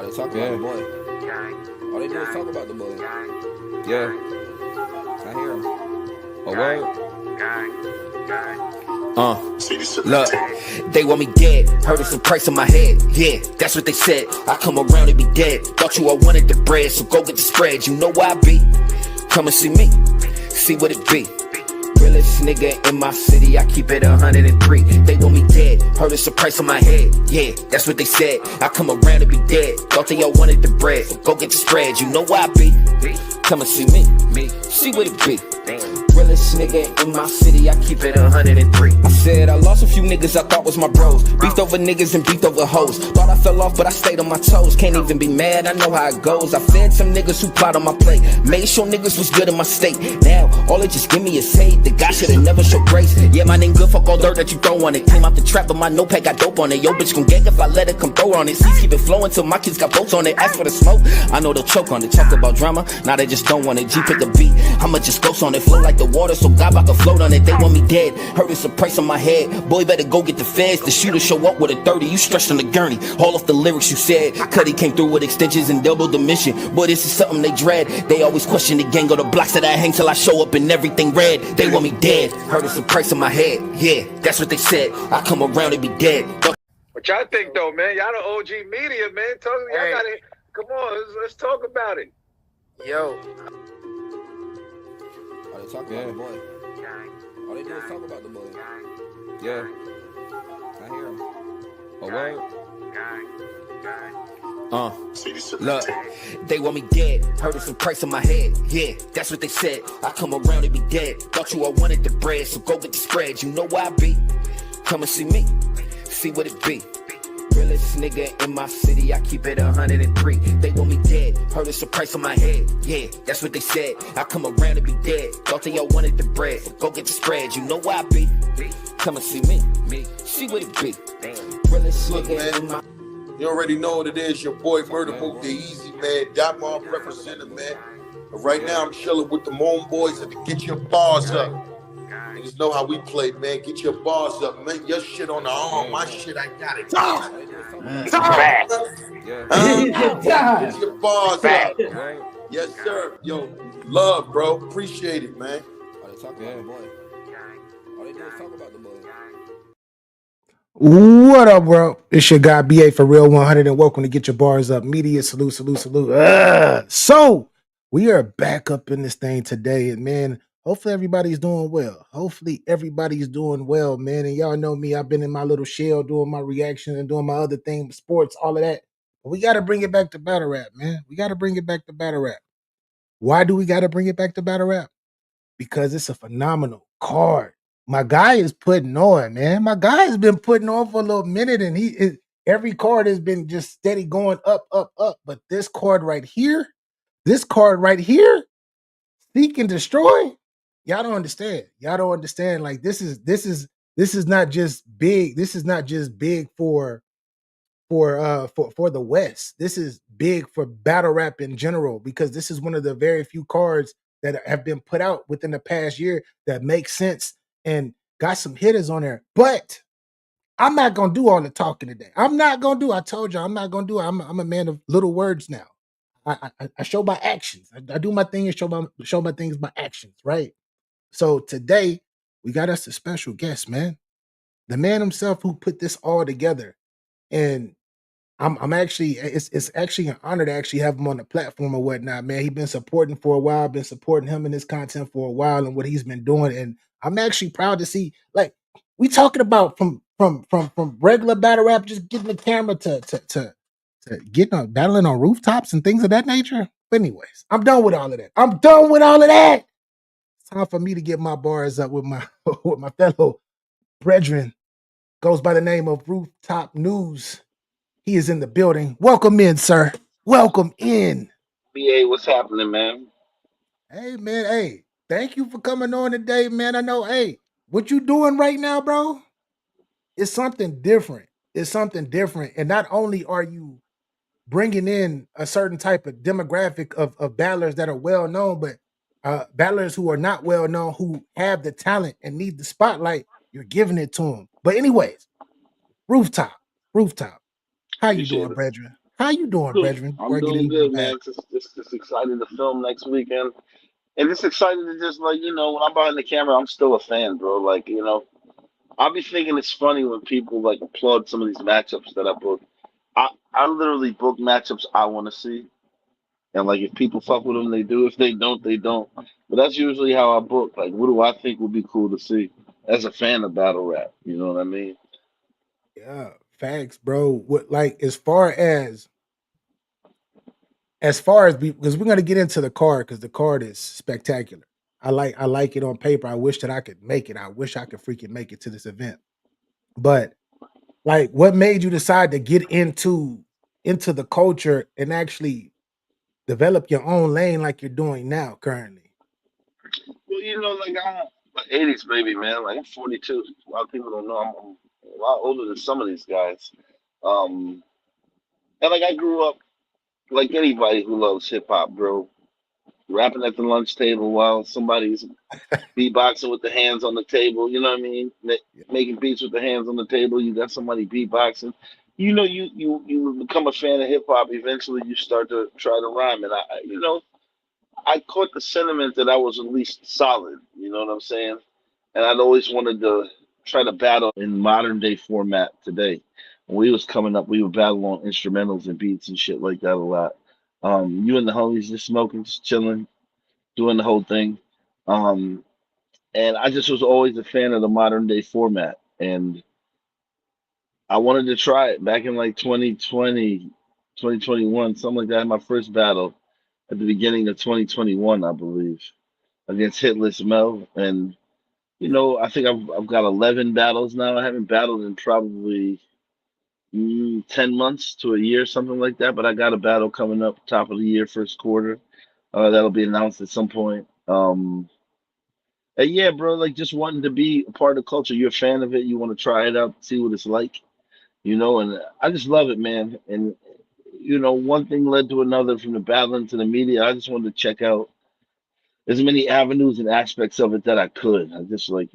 All they talk about the boy. All they do is talk about the boy. Yeah. I hear him. Oh, word. Look, they want me dead. Heard it's a price on my head. Yeah, that's what they said. I come around and be dead. Thought you all wanted the bread, so go get the spread. You know where I be. Come and see me. See what it be. Realest nigga in my city, I keep it 103. They want me dead, heard it's a price on my head. Yeah, that's what they said. I come around to be dead. Thought they all wanted the bread. Go get the spread, you know where I be. Come and see me, see what it be. Realest nigga in my city, I keep it 103. I said I lost a few niggas I thought was my bros. Beefed over niggas and beefed over hoes. Thought I fell off, but I stayed on my toes. Can't even be mad, I know how it goes. I fed some niggas who plot on my plate. Made sure niggas was good in my state. Now, all they just give me is hate. The guy should've never showed grace. Yeah, my name good, fuck all dirt that you throw on it. Came out the trap, but my notepad got dope on it. Yo, bitch gon' gag if I let it come throw on it. Seeds keep it flowing till my kids got boats on it. Ask for the smoke, I know they'll choke on it. Talk about drama, now they just don't want it. G pick the beat, I'ma just ghost on it. Flow like the water, so God about to float on it. They want me dead, heard it's a price on my head. Boy, better go get the feds. The shooter show up with a 30, you stretched on the gurney. All off the lyrics you said. Cuddy came through with extensions and doubled the mission. Boy, this is something they dread. They always question the gang or the blocks that I hang till I show up in everything red. They want me dead, heard it's a price on my head. Yeah, that's what they said. I come around and be dead. What y'all think though, man? Y'all the OG media, man. Y'all got it. Come on, let's talk about it. Yo. All they talk about the boy. All they do is talk about the boy. Yeah. I hear him. Oh, word. Look, they want me dead. Heard it's a price on my head. Yeah, that's what they said. I come around and be dead. Thought you all wanted the bread, so go get the spread. You know where I be. Come and see me. See what it be. Realest nigga in my city, I keep it 103. They want me dead, heard it's a price on my head. Yeah, that's what they said. I come around to be dead. Thought they all wanted the bread. Go get the spread, you know where I be. Come and see me, see what it be. Realest nigga in my. You already know what it is. Your boy Murder Book, the easy man. Dot Mob representing, man. But right now I'm chilling with the Moan Boys and to get your bars up. Niggas know how we play, man. Get your bars up, man. Your shit on the arm. My shit, I got it. Get your bars up. Yes, sir. Yo, love, bro. Appreciate it, man. All they talk about the boy. All they do is talk about the boy. What up, bro? It's your guy BA for Real 100 and welcome to Get Your Bars Up Media. Salute. So we are back up in this thing today, and man, hopefully everybody's doing well. Man. And y'all know me, I've been in my little shell doing my reaction and doing my other thing, sports, all of that. But we got to bring it back to battle rap, man. Why do we got to bring it back to battle rap? Because it's a phenomenal card. My guy is putting on, man. My guy has been putting on for a little minute, and every card has been just steady going up. But this card right here, Seek and Destroy. Y'all don't understand. Like this is not just big. This is not just big for the West. This is big for battle rap in general because this is one of the very few cards that have been put out within the past year that make sense and got some hitters on there. But I'm not gonna do all the talking today. I told you I'm not gonna do it. I'm a man of little words now. I show by actions. I do my thing and show my things by actions, right? So today we got us a special guest, man. The man himself who put this all together. And I'm actually, it's actually an honor to actually have him on the platform or whatnot, man. He's been supporting for a while, been supporting him and his content for a while and what he's been doing. And I'm actually proud to see, like, we talking about from regular battle rap, just getting the camera to getting on battling on rooftops and things of that nature. But anyways, I'm done with all of that. It's time for me to get my bars up with my with my fellow brethren. Goes by the name of RoofTop Newz. He is in the building. Welcome in, sir. Welcome in. BA, what's happening, man? Hey, man. Hey, thank you for coming on today, man. I know, hey, what you doing right now, bro? It's something different. And not only are you bringing in a certain type of demographic of battlers that are well known, but battlers who are not well known, who have the talent and need the spotlight, you're giving it to them. But anyways, RoofTop. How you doing, brethren? How you doing, Good. brethren? Before I'm I get doing into the good, bag. man. Just excited to film next weekend, and just excited to just like when I'm behind the camera, I'm still a fan, bro. Like I'll be thinking it's funny when people like applaud some of these matchups that I book. I literally book matchups I want to see, and like if people fuck with them, they do. If they don't, they don't. But that's usually how I book. Like, what do I think would be cool to see as a fan of battle rap? You know what I mean? Yeah, facts, bro. What like as far as because we're gonna get into the card because the card is spectacular. I like it on paper. I wish that I could make it. I wish I could freaking make it to this event. But like, what made you decide to get into the culture and actually develop your own lane like you're doing now currently? Well, like I'm an '80s baby, man. Like I'm 42. A lot of people don't know I'm a lot older than some of these guys. Um, and like I grew up like anybody who loves hip hop, bro. Rapping at the lunch table while somebody's beatboxing with the hands on the table. You know what I mean? Yeah, Making beats with the hands on the table. You got somebody beatboxing. You become a fan of hip hop. Eventually, you start to try to rhyme, and I caught the sentiment that I was at least solid. You know what I'm saying? And I'd always wanted to try to battle in modern day format today. When we was coming up, we would battle on instrumentals and beats and shit like that a lot. You and the homies just smoking, just chilling, doing the whole thing. Um, and I just was always a fan of the modern day format. And I wanted to try it back in like 2020, 2021, something like that. I had my first battle at the beginning of 2021, I believe, against Hitless Mel. And I think I've got 11 battles now. I haven't battled in probably 10 months to a year, something like that. But I got a battle coming up top of the year, first quarter. That'll be announced at some point. And yeah, bro, like just wanting to be a part of the culture. You're a fan of it. You want to try it out, see what it's like, and I just love it, man. And, one thing led to another from the battling to the media. I just wanted to check out as many avenues and aspects of it that I could. I just like,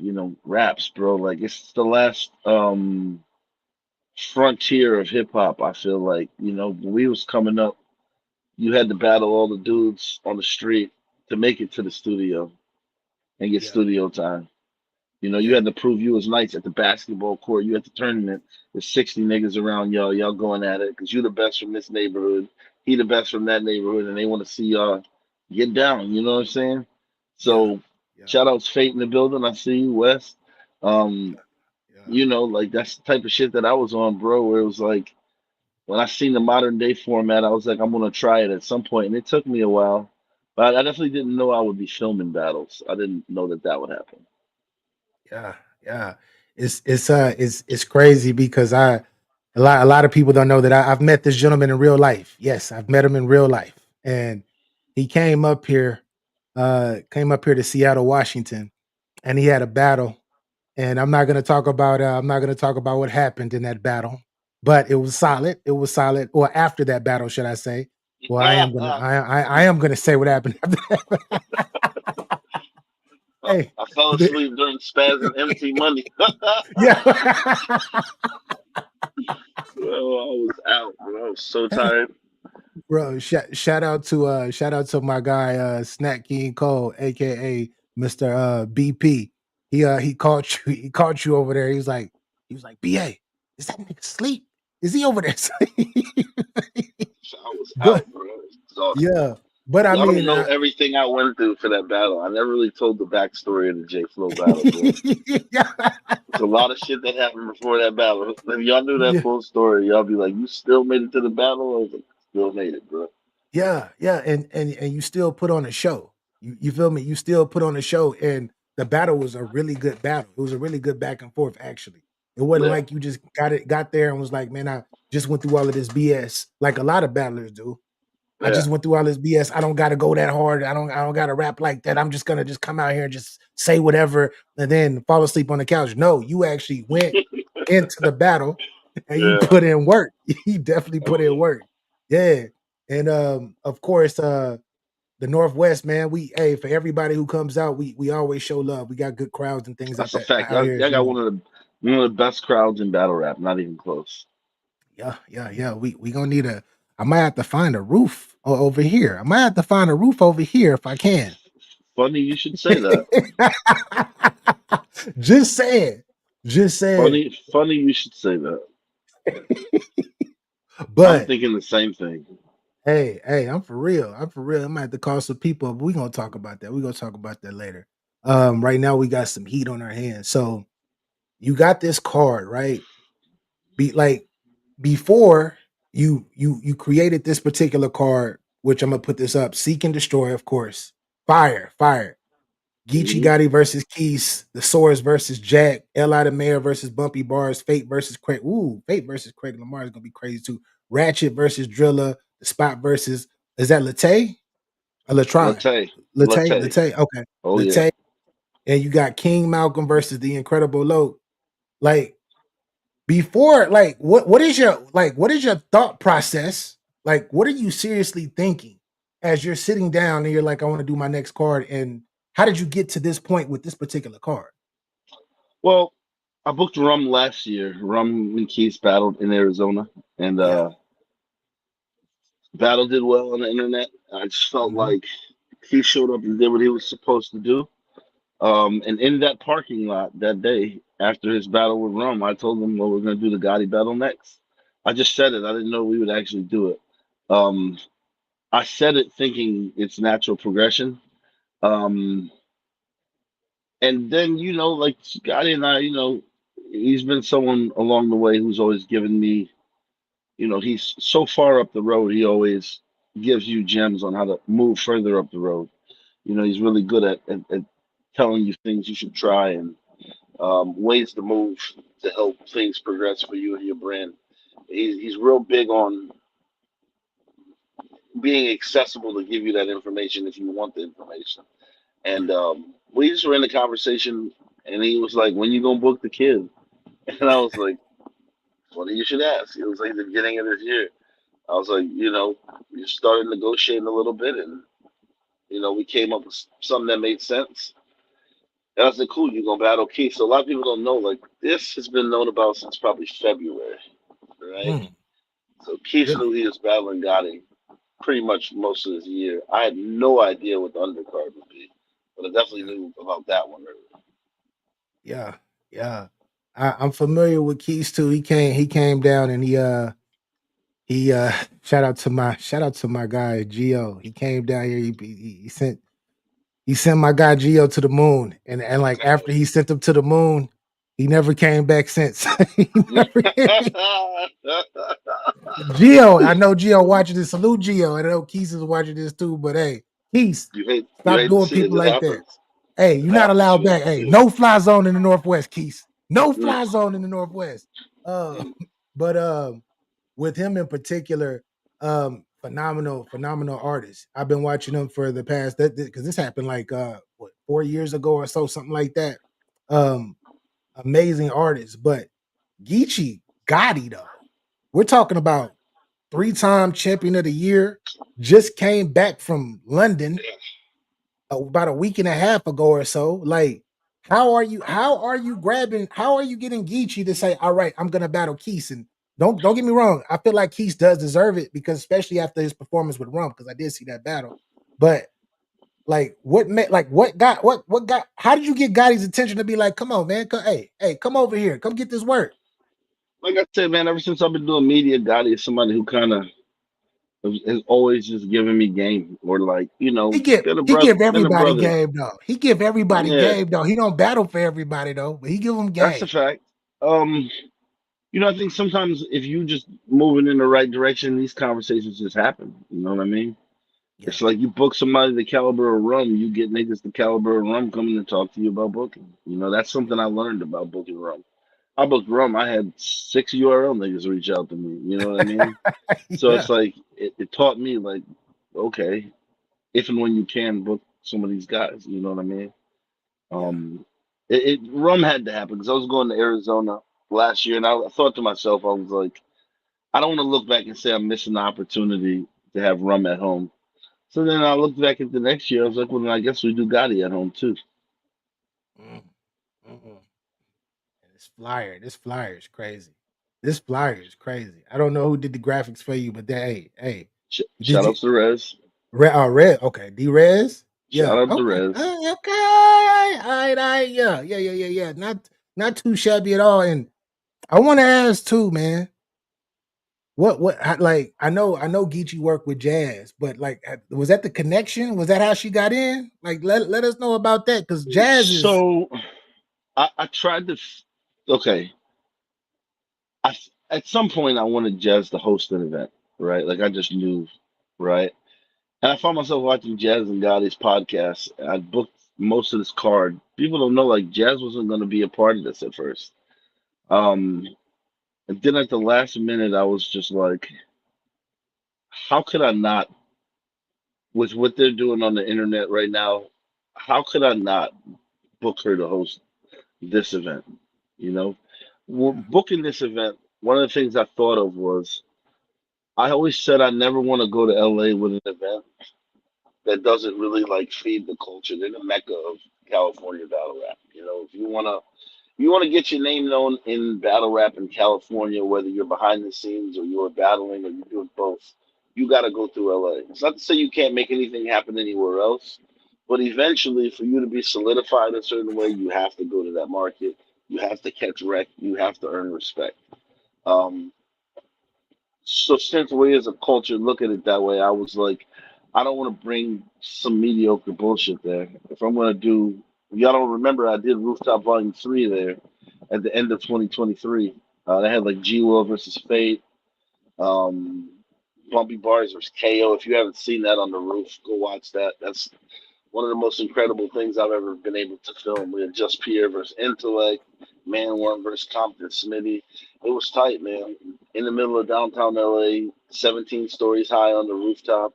raps, bro. Like it's the last frontier of hip hop, I feel like. When we was coming up, you had to battle all the dudes on the street to make it to the studio and get yeah, studio time. You yeah, had to prove you was nice at the basketball court. You at the tournament. There's 60 niggas around y'all. Y'all going at it because you the best from this neighborhood. He the best from that neighborhood, and they want to see y'all get down. You know what I'm saying? yeah, So yeah, shout outs Fate in the building. I see you, West. Um, yeah. like that's the type of shit that I was on, bro. Where it was like when I seen the modern day format, I was like, I'm gonna try it at some point, and it took me a while. But I definitely didn't know I would be filming battles. I didn't know that that would happen. Yeah, yeah. It's crazy because a lot of people don't know that I've met this gentleman in real life. Yes, I've met him in real life. And he came up here to Seattle, Washington, and he had a battle. And I'm not gonna talk about what happened in that battle, but it was solid. It was solid. Or after that battle, should I say? Well, I am gonna I, I am gonna say what happened after that. Hey, I fell asleep during Spaz and Empty Money. yeah. Bro, I was out, bro. I was so tired. Bro, shout out to my guy Snack King Cole, aka Mr. BP. He caught you over there. He was like, BA, is that nigga sleep? Is he over there sleep? I was But out, bro. I was exhausted. yeah, but I Y'all don't mean know everything I went through for that battle. I never really told the backstory of the J Flow battle, bro. yeah, There's a lot of shit that happened before that battle. If y'all knew that yeah. full story, y'all be like, "You still made it to the battle?" I was like, "Still made it, bro." Yeah, yeah, and you still put on a show. You feel me? You still put on a show, and the battle was a really good battle. It was a really good back and forth. Actually, it wasn't Yeah, like you just got there and was like, man, I just went through all of this BS, like a lot of battlers do. I yeah. just went through all this BS. I don't got to go that hard. I don't got to rap like that. I'm just gonna just come out here and just say whatever and then fall asleep on the couch. No, you actually went into the battle and you Yeah. put in work. You definitely Oh put in yeah. work. Yeah. And of course, the Northwest, man, for everybody who comes out, we always show love. We got good crowds and things That's out a that fact. out Y'all, here, as y'all you got know. one of the best crowds in battle rap. Not even close. Yeah, yeah, yeah. We gonna need I might have to find a roof over here. I might have to find a roof over here if I can. Funny you should say that. Just saying. Just saying. Funny you should say that. I'm But thinking the same thing. hey, I'm for real. I'm for real. I might have to call some people, but we're gonna talk about that. We're gonna talk about that later. Right now we got some heat on our hands. So you got this card, right? Be like before you created this particular card, which I'm gonna put this up. Seek and destroy, of course. Fire. Geechee Mhm. Gotti versus Keys, the Swords versus Jack, L.I. the Mayor versus Bumpy Bars, Fate versus Craig. Ooh, Fate versus Craig Lamar is gonna be crazy too. Ratchet versus Driller, the Spot versus is that Latte? Or Latron? Latte. Latte. Okay. Oh yeah. Latte. And you got King Malcolm versus the Incredible Low. Like before, like what is your thought process? Like, what are you seriously thinking as you're sitting down and you're like, I want to do my next card? And how did you get to this point with this particular card? Well, I booked Rum last year. Rum and Keith battled in Arizona, and Yeah. battle did well on the internet. I just felt Mhm. like he showed up and did what he was supposed to do. And in that parking lot that day after his battle with Rum, I told him, well, we're going to do the Gotti battle next. I just said it. I didn't know we would actually do it. Um, I said it thinking it's natural progression. Um, and then, like Gotti and I, he's been someone along the way who's always given me, he's so far up the road, he always gives you gems on how to move further up the road. He's really good at telling you things you should try and ways to move to help things progress for you and your brand. He's real big on being accessible to give you that information if you want the information. And we just were in the conversation, and he was like, "When you gonna book the kid?" And I was like, "Well, you should ask." It was like the beginning of this year. I was like, we started negotiating a little bit, and we came up with something that made sense. And I said, "Cool, you gonna battle Keith?" So a lot of people don't know, like this has been known about since probably February, right? Mm, So Keith really? knew he was battling Gotti pretty much most of this year. I had no idea what the undercard would be, but I definitely Yeah. knew about that one earlier. Yeah. Yeah. I'm familiar with Keys too. He came down and he shout out to my guy Gio. He came down here. He sent my guy Gio to the moon, and like after he sent him to the moon, he never came back since. He never, Gio, I know Gio watching this. Salute Gio. I know Keith is watching this too. But hey, Keith, You stop hate to doing see it. people It like that. happens. Hey, It you're not happens. allowed You hate back. to Hey, see it. no fly zone in the Northwest, Keith. No Mm, fly zone in the Northwest. Uh, but with him in particular, phenomenal artist. I've been watching him for the past that because this happened like 4 years ago or so, something like that. Um, amazing artist, but Geechee Gotti though, we're talking about three-time champion of the year, just came back from London about a week and a half ago or so. Like, how are you getting Geechee to say, all right, I'm gonna battle Keith? And don't get me wrong, I feel like Keith does deserve it because especially after his performance with Rump, because I did see that battle. But like what got how did you get Gotti's attention to be like, come on, man, hey, come over here, come get this work? Like I said, man, ever since I've been doing media, Gotti is somebody who kind of has always just given me game, or like, He give been a he brother, give been a everybody brother. game though. He give everybody Yeah, game though. He don't battle for everybody though, but he give them that's a game. fact. Um, I think sometimes if you just moving in the right direction, these conversations just happen. You know what I mean? Yeah. It's like you book somebody the caliber of Rum, you get niggas the caliber of Rum coming to talk to you about booking. That's Yeah. something I learned about booking Rum. I booked Rum. I had 6 URL niggas reach out to me. You know what I mean? So Yeah. it's like it taught me like, okay, if and when you can book some of these guys, you know what I mean? Yeah. Um, Rum had to happen because I was going to Arizona last year, and I thought to myself, I was like, I don't want to look back and say I'm missing the opportunity to have Rum at home. So then I looked back at the next year. I was like, well, then I guess we do Gotti at home too. Mm, mm-mm. And this flyer is crazy. This flyer is crazy. I don't know who did the graphics for you, but hey, did Shout you out to Rez. Red? Okay, D-Rez. Shout Yeah. out to Okay. Rez. Okay. All right. Yeah. Not too shabby at all. And I want to ask too, man. Like I know Geechee worked with Jazz, but like was that the connection? Was that how she got in? Like let us know about that because Jazz is So I tried to. Okay, I at some point I wanted Jazz to host an event, right? Like I just knew, right? And I found myself watching Jazz and Gotti's podcast. I booked most of this card. People don't know like Jazz wasn't going to be a part of this at first. Um, and then at the last minute, I was just like, how could I not, with what they're doing on the internet right now, how could I not book her to host this event? You know, well, yeah, booking this event, one of the things I thought of was I always said I never want to go to LA with an event that doesn't really like feed the culture. They're the mecca of California battle rap. You know, if you want to get your name known in battle rap in California, whether you're behind the scenes or you're battling or you're doing both, you got to go through LA. It's not to say you can't make anything happen anywhere else, but eventually, for you to be solidified a certain way, you have to go to that market. You have to catch wreck. You have to earn respect. Um, so since we as a culture look at it that way, I was like, I don't want to bring some mediocre bullshit there. If I'm gonna do, y'all don't remember, I did Rooftop Volume 3 there at the end of 2023. They had like G Will versus Fate, um, Bumpy Bars versus KO. If you haven't seen that on the roof, go watch that. That's one of the most incredible things I've ever been able to film. We had Just Pierre versus Intellect, Man yeah, One versus Compton Smitty. It was tight, man. In the middle of downtown LA, 17 stories high on the rooftop.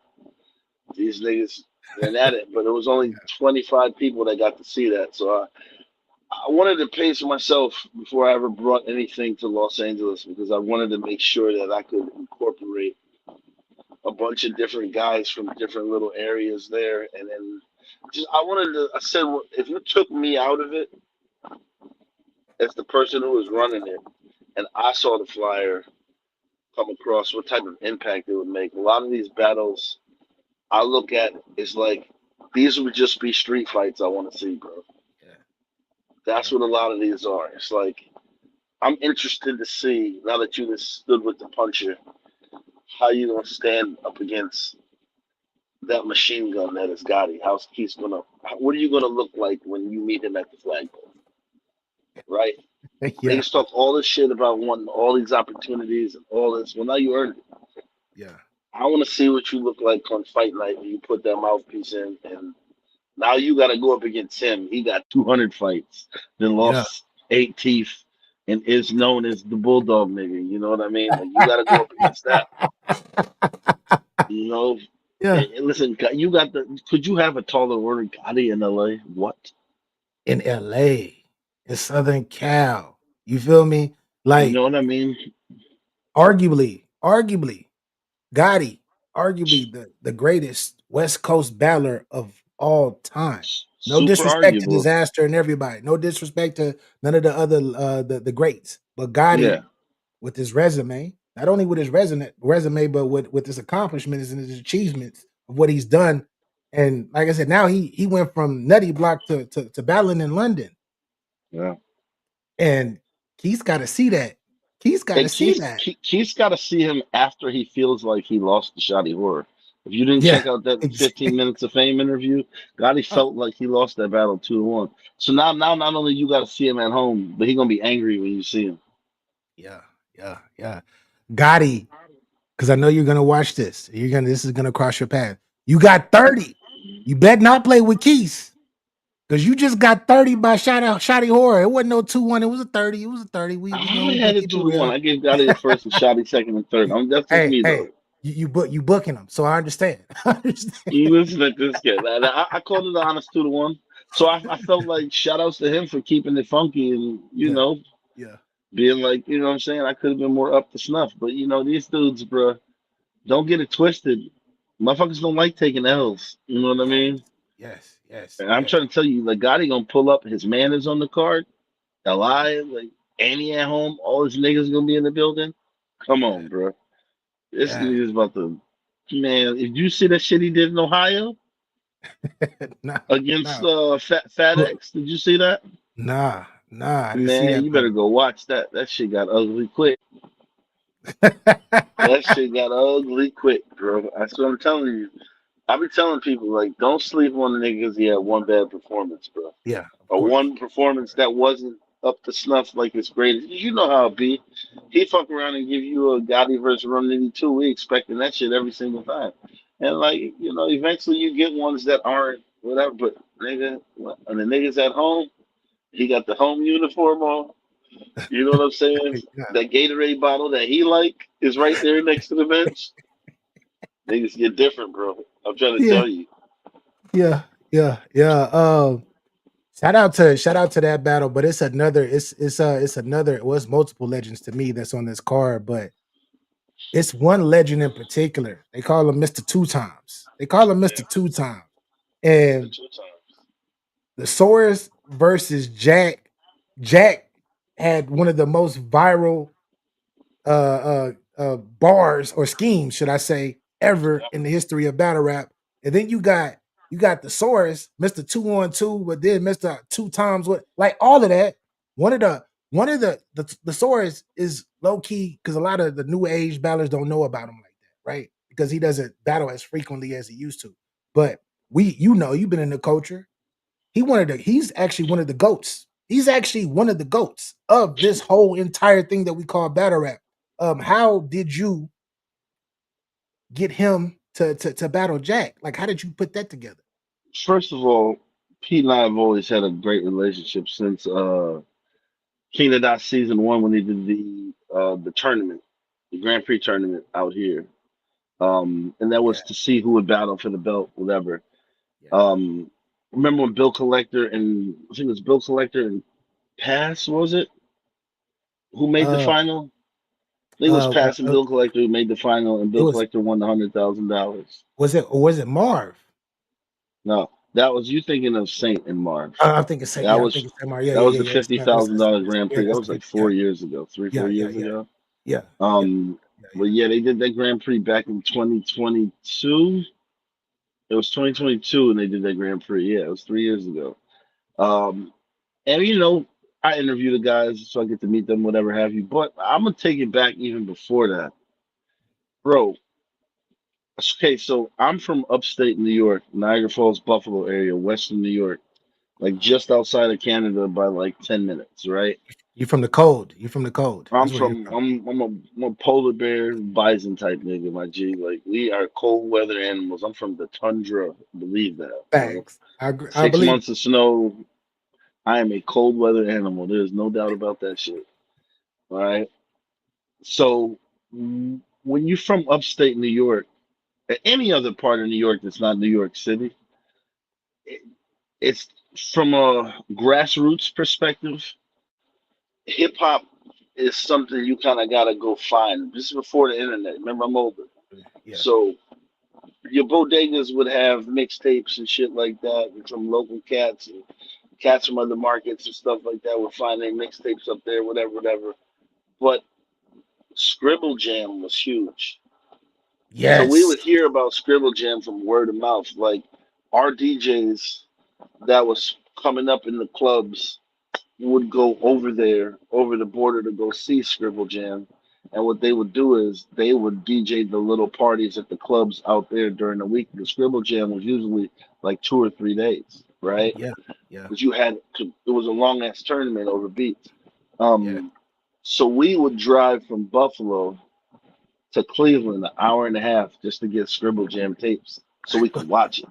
These niggas went at it, but it was only 25 people that got to see that. So I wanted to pace myself before I ever brought anything to Los Angeles because I wanted to make sure that I could incorporate a bunch of different guys from different little areas there, and then just I wanted to. I said, well, if you took me out of it as the person who was running it, and I saw the flyer come across, what type of impact it would make. A lot of these battles I look at is like these would just be street fights I want to see, bro. yeah, That's yeah. what a lot of these are. It's like I'm interested to see now that you just stood with the puncher, how you gonna stand up against that machine gun that is Gotti. How's he's gonna? What are you gonna look like when you meet him at the flagpole? Right? Yeah, Niggas talk all this shit about wanting all these opportunities and all this. Well, now you earned it. yeah. I want to see what you look like on fight night when you put that mouthpiece in, and now you got to go up against him. He got 200 fights, then Yeah. lost 8 teeth, and is known as the bulldog nigga. You know what I mean? Like you got to go up against that. You know, Yeah. and listen, you got the. Could you have a taller order Gotti in LA? What? In LA, in Southern Cal. You feel me? You know Like what I mean? arguably, Gotti, arguably the greatest West Coast battler of all time. No Super disrespect to arguable. Disaster and everybody. No disrespect to none of the other the greats. But Gotti, Yeah, with his resume, not only with his resume, but with his accomplishments and his achievements of what he's done. And like I said, now he went from Nutty Block to battling in London. yeah. And Keith's got to see that. Keith's got to And see that. Keith's got to see him after he feels like he lost the Shotty Horror. If you didn't Yeah. check out that 15 minutes of fame interview, Gotti felt like he lost that battle 2-1. So now not only you got to see him at home, but he gonna be angry when you see him. Yeah. Gotti, because I know you're gonna watch this. This is gonna cross your path. You got 30. You better not play with Keith. Because you just got 30 by Shotty Horror. It wasn't no 2-1. It was a 30. It was a 30. We I gonna had it keep it 2-1. real. I gave Gotti the first and Shotty second and third. That's just me Hey, though. you booking them. So I understand. I understand. You listen to this kid. I called it an honest 2-1. So I felt like shout outs to him for keeping it funky and Yeah, yeah. being like, you know what I'm saying? I could have been more up to snuff. But these dudes, bro, don't get it twisted. Motherfuckers don't like taking L's. You know what I Yes, mean? yes. And I'm trying to tell you, like Gotti gonna pull up, his man is on the card, alive. Like and he at home, all his niggas gonna be in the building. Come Yeah, on, bro. This yeah. nigga's about to, man. If you see that shit he did in Ohio Nah, against nah, FedEx, did you see that? nah, nah. I didn't see Man, that you better battle. go watch that. That shit got ugly quick. That shit got ugly quick, bro. That's what I'm telling you. I be telling people like, don't sleep on the niggas. He had one bad performance, bro, Yeah, of or course. one performance that wasn't up to snuff like his greatest. You know how it be. He fuck around and give you a Gotti versus Rum Nitty 2. We expecting that shit every single time. And like, eventually you get ones that aren't whatever. But nigga, and the niggas at home, he got the home uniform on. You know what I'm saying? Yeah, That Gatorade bottle that he like is right there next to the bench. Niggas get different, bro. I'm trying to yeah, tell you. yeah, yeah, yeah. Shout out to that battle, but it's another. Well, it's multiple legends to me that's on this card, but it's one legend in particular. They call him Mister Two Times. They call him Yeah, Mister Two Times, Mr. and Two Times. the Source versus Jack. Jack had one of the most viral bars or schemes, should I say, ever in the history of battle rap. And then you got the Source, Mr. 2-on-2, but then Mr. Two Times what like all of that. One of the Source is low key because a lot of the new age battlers don't know about him like that, right? Because he doesn't battle as frequently as he used to. But you've been in the culture. He's actually one of the goats. He's actually one of the goats of this whole entire thing that we call battle rap. How did you get him to battle Jack? Like, how did you put that together? First of all, Pete and I have always had a great relationship since King of Dot season one when they did the tournament, the Grand Prix tournament out here. And that Yeah, was to see who would battle for the belt, whatever. yeah. Um, remember when Bill Collector and I think it was Bill Collector and Pass, was it? Who made the Uh, final? I think it was uh, uh, Pass and uh, Bill Collector who made the final, and it Bill was Collector won the $100,000. was it Marv? No, that was you thinking of Saint and Marv. I'm thinking Saint. That Yeah, I'm was thinking Saint Marv. Yeah, that yeah, was yeah, the yeah. fifty thousand dollar Grand Yeah, Prix. That that's was the like big. Yeah, 4 years ago, yeah, 3-4 yeah, years yeah, ago. yeah, yeah, yeah, But yeah, they did that Grand Prix back in 2022. It was 2022, and they did that Grand Prix. Yeah, it was 3 years ago. yeah, Um, and I interview the guys so I get to meet them, whatever have you. But I'm gonna take it back even before that, bro. Okay, so I'm from upstate New York, Niagara Falls, Buffalo area, Western New York, like uh-huh. just outside of Canada by like 10 minutes, right? You from the cold? You from the cold? I'm That's where you're from from. I'm a polar bear bison type nigga, my G. Like we are cold weather animals. I'm from the tundra. Believe that, bro. Thanks. I Six believe. months of snow. I am a cold weather animal. There's no doubt about that shit. All right. So when you're from upstate New York, or any other part of New York that's not New York City, it, it's from a grassroots perspective. Hip hop is something you kind of gotta go find. This is before the internet. Remember, I'm older. Yeah, So your bodegas would have mixtapes and shit like that from local cats and cats from other markets and stuff like that would find their mixtapes up there, whatever, whatever. But Scribble Jam was huge. So we yes, would hear about Scribble Jam from word of mouth. Like our DJs that was coming up in the clubs would go over there, over the border to go see Scribble Jam. And what they would do is they would DJ the little parties at the clubs out there during the week. The Scribble Jam was usually like 2 or 3 days, right? yeah, yeah, Because it was a long ass tournament over beats. yeah. Um, so we would drive from Buffalo to Cleveland an hour and a half just to get Scribble Jam tapes so we could watch it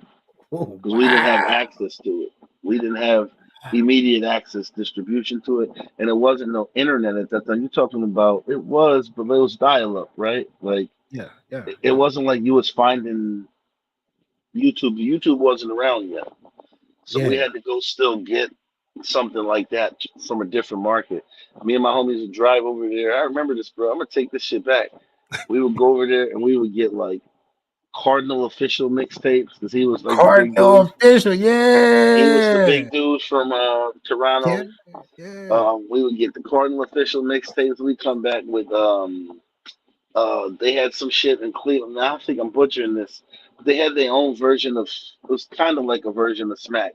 Oh because we didn't have wow. access to it. We didn't have immediate access distribution to it, and it wasn't no internet at that time. You're talking about it was, but it was dial up, right? Like Yeah, yeah, it yeah, wasn't like you was finding YouTube. YouTube wasn't around yet, so we yeah. had to go still get something like that from a different market. Me and my homies would drive over there. I remember this, bro. I'm gonna take this shit back. We would go over there and we would get like Cardinal official mixtapes because he was like the big Cardinal dude. official, He was the yeah. big dude from Yeah, Toronto. yeah. We would get the Cardinal official mixtapes. We come back with they had some shit in Cleveland. Now I think I'm butchering this. They had their own version of it was kind of like a version of Smack,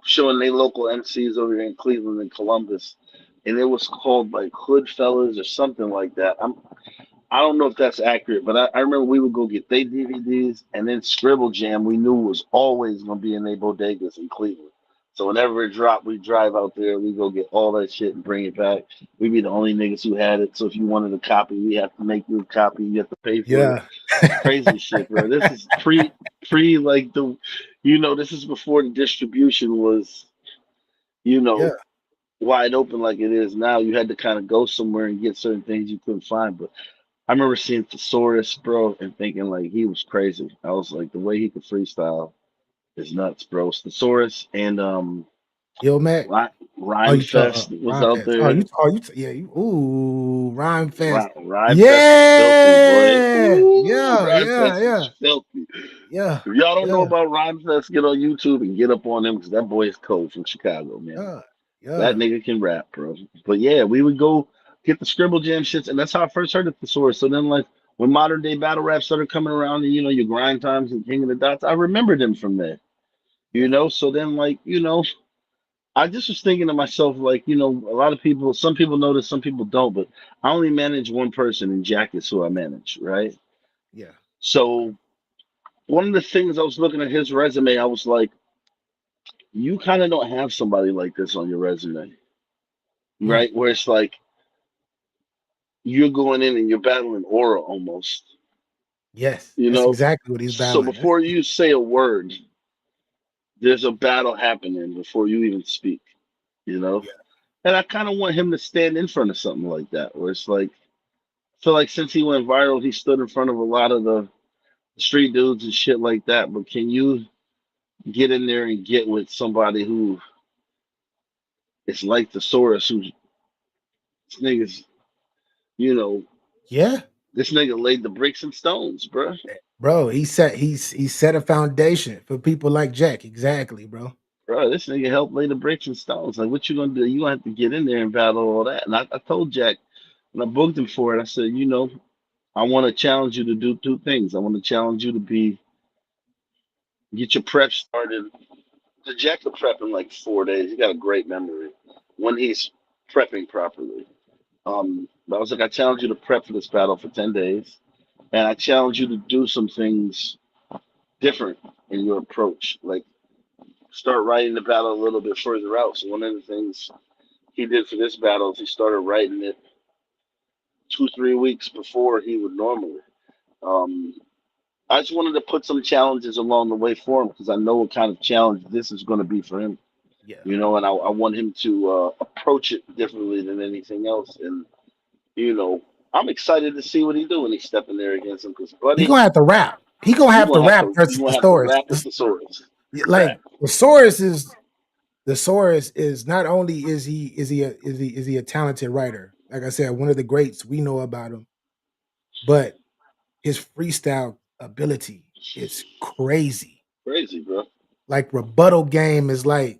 showing their local MCs over here in Cleveland and Columbus. And it was called like Hood Fellas or something like that. I don't know if that's accurate, but I remember we would go get their DVDs and then Scribble Jam we knew was always gonna be in their bodegas in Cleveland. So whenever it dropped, we drive out there, we go get all that shit and bring it back. We'd be the only niggas who had it. So if you wanted a copy, we have to make you a copy. You have to pay for it. Yeah. Crazy shit, bro. This is pre like this is before the distribution was, you Yeah. know, wide open like it is now. You had to kind of go somewhere and get certain things you couldn't find. But I remember seeing Thesaurus, bro, and thinking like he was crazy. I was like, the way he could freestyle is nuts, bro. Thesaurus and Yo, Mac. Oh, Rhyme you talk Fest was Rhyme out Fest. Oh, there. yeah, you ooh, Rhyme Fest. Rhyme Fest was filthy, boy. Yeah, Ooh, yeah, Rhyme yeah, Fest yeah, was filthy. yeah, If y'all don't know yeah, about Rhyme Fest, get on YouTube and get up on him because that boy is cold from Chicago, man. yeah, That yeah, nigga can rap, bro. But yeah, we would go get the Scribble Jam shits, and that's how I first heard of Thesaurus. So then, like, when modern day battle rap started coming around, and your Grind Times and King of the Dots, I remembered them from there. yeah, So then, like, I just was thinking to myself, like, a lot of people, some people know this, some people don't, but I only manage one person, and Jack is who I manage, right? yeah. Okay. So one of the things I was looking at his resume, I was like, you kind of don't have somebody like this on your resume, Mm, right? Where it's like you're going in and you're battling aura almost, yes, you that's know? exactly what he's So battling. before you say a word, there's a battle happening before you even speak, you know? Yeah, And I kind of want him to stand in front of something like that, where it's like, I feel like since he went viral, he stood in front of a lot of the street dudes and shit like that. But can you get in there and get with somebody who is like the Soros, who's this nigga's, you know, yeah, this nigga laid the bricks and stones, bro. bro. He set a foundation for people like Jack. Exactly, bro. Bro, this nigga helped lay the bricks and stones. Like, what you gonna do? You gonna have to get in there and battle all that. And I told Jack when I booked him for it, I said, I want to challenge you to do two things. I want to challenge you to get your prep started. The Jack will prep in like 4 days. He got a great memory when he's prepping properly. But I was like, I challenge you to prep for this battle for 10 days, and I challenge you to do some things different in your approach. Like, start writing the battle a little bit further out. So one of the things he did for this battle is he started writing it 2, 3 weeks before he would normally. Um, I just wanted to put some challenges along the way for him because I know what kind of challenge this is going to be for him. Yeah, And I want him to approach it differently than anything else. And I'm excited to see what he do when he step in there against him. Because he buddy, gonna have to rap. He gonna have to rap you versus gonna the have to Source. rap with the swords. Like Fact. the Source is not only is he a talented writer. Like I said, one of the greats we know about him, but his freestyle ability is crazy. Crazy, bro. Like rebuttal game is like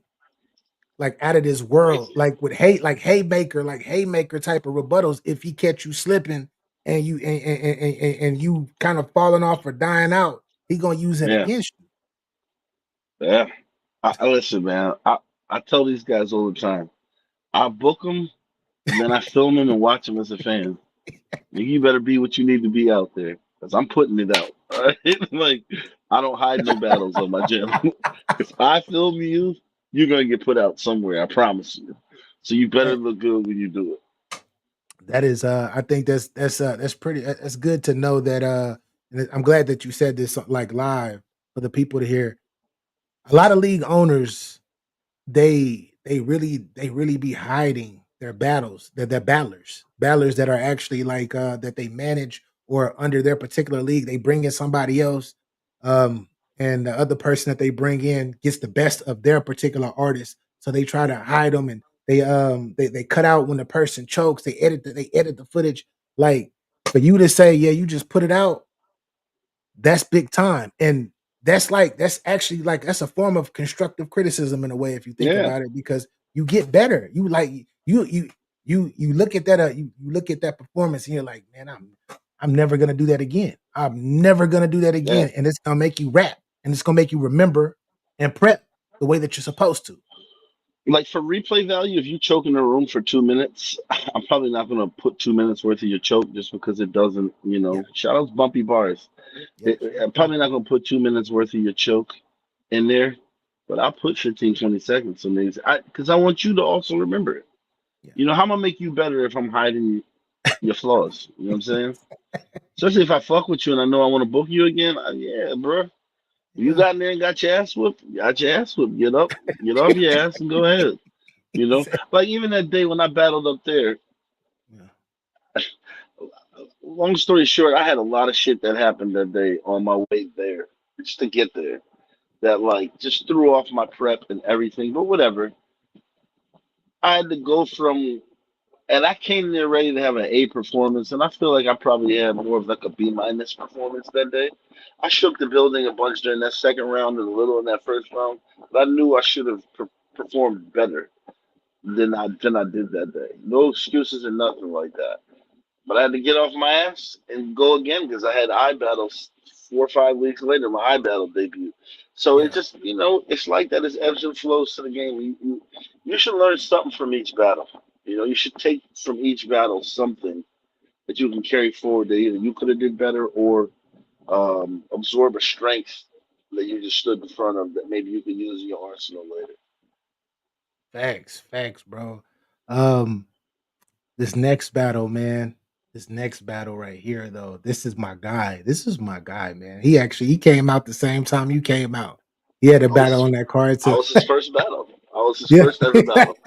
out of this world. Crazy. Like with haymaker type of rebuttals. If he catch you slipping and and you kind of falling off or dying out, he gonna use it Yeah, against you. yeah. I listen, man. I tell these guys all the time. I book them, and then I film them and watch them as a fan. You better be what you need to be out there, because I'm putting it out. All right? Like, I don't hide no battles on my channel. If I film you, you're gonna get put out somewhere. I promise you. So you better That, look good when you do it. that is I think that's pretty that's good to know that and I'm glad that you said this like live for the people to hear. A lot of league owners they really be hiding their battles, their battlers that are actually like that they manage or under their particular league. They bring in somebody else, um, and the other person that they bring in gets the best of their particular artist. So they try to hide them, and they cut out when the person chokes. They edit the footage. Like for you to say, yeah, you just put it out. that's big time. And that's actually like that's a form of constructive criticism in a way if you think Yeah, about it, because you get better. You like you look at that you look at that performance and you're like, man, I'm never gonna do that again. I'm never gonna do that yeah. again. And it's gonna make you rap and it's gonna make you remember and prep the way that you're supposed to. Like for replay value, if you choke in a room for 2 minutes, I'm probably not gonna put 2 minutes worth of your choke just because it doesn't. Yeah, Shout outs Bumpy Bars. yep. Shout I'm out probably not Bumpy. gonna put 2 minutes worth of your choke in there, but I'll put 15, 20 seconds. So maybe because I want you to also remember it. Yeah. How am I make you better if I'm hiding your flaws? You know what I'm saying? Especially if I fuck with you and I know I want to book you again. Yeah, bro. You Yeah. got in there and got your ass whooped. Got your ass whooped. Get up, get off your ass, and go ahead. Like even that day when I battled up there. Yeah. Long story short, I had a lot of shit that happened that day on my way there, just to get there. That like just threw off my prep and everything. But whatever. I had to go from, and I came there ready to have an A performance, and I feel like I probably had more of like a B minus performance that day. I shook the building a bunch during that second round and a little in that first round, but I knew I should have performed better than I did that day. No excuses and nothing like that. But I had to get off my ass and go again because I had eye battles 4 or 5 weeks later, my eye battle debut. So it Yeah. just, it's like that. It's ebbs and flows to the game. You should learn something from each battle. You should take from each battle something that you can carry forward that either you could have did better or absorb a strength that you just stood in front of that maybe you could use in your arsenal later. Facts, bro. Um, this next battle, man. This next battle right here, though. This is my guy. This is my guy, man. He came out the same time you came out. He had a I was battle his, on that card I too. was his first battle. I was his Yeah. first ever battle.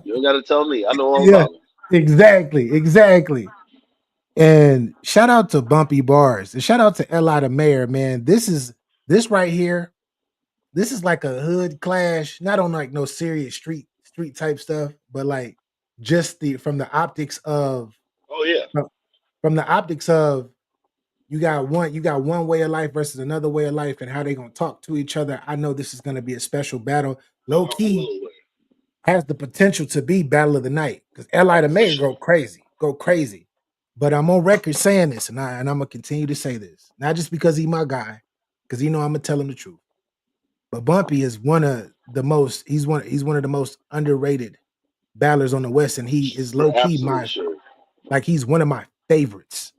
You don't got to tell me. I know all Yeah. about him. Exactly. And shout out to Bumpy Bars. And shout out to Eli the Mayor, man. This right here. This is like a hood clash, not on like no serious street type stuff, but like just the Oh yeah, from the optics of you got one way of life versus another way of life and how they gonna talk to each other. I know this is gonna be a special battle. Low I'm well key aware. has the potential to be battle of the night because Li the Oh, for Mayor sure. go crazy. But I'm on record saying this, and I'm gonna continue to say this, not just because he's my guy, because I'm gonna tell him the truth. But Bumpy is one of the most he's one of the most underrated battlers on the West, and he is For low key absolutely my sure. like he's one of my favorites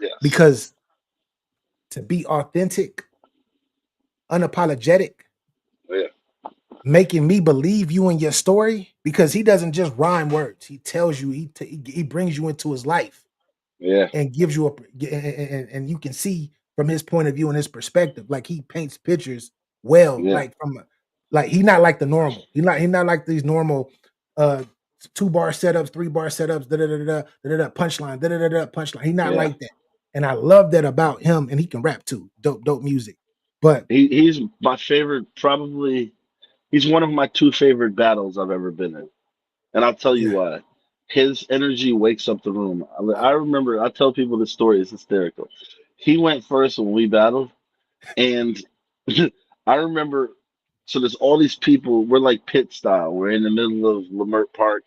Yes. because to be authentic, unapologetic, Yeah. making me believe you in your story because he doesn't just rhyme words. He tells you he brings you into his life Yeah. and gives you and you can see from his point of view and his perspective, like he paints pictures well, Yeah. like from like he's not like the normal. He's not like these normal 2 bar setups, 3 bar setups, da da da da da da punchline, da da da da punchline. He's not Yeah. like that. And I love that about him. And he can rap too. Dope music. But He's my favorite. Probably he's one of my two favorite battles I've ever been in, and I'll tell you yeah, why. His energy wakes up the room. I remember. I tell people the story. It's hysterical. He went first when we battled, and I remember. So there's all these people. We're like pit style. We're in the middle of Lamert Park,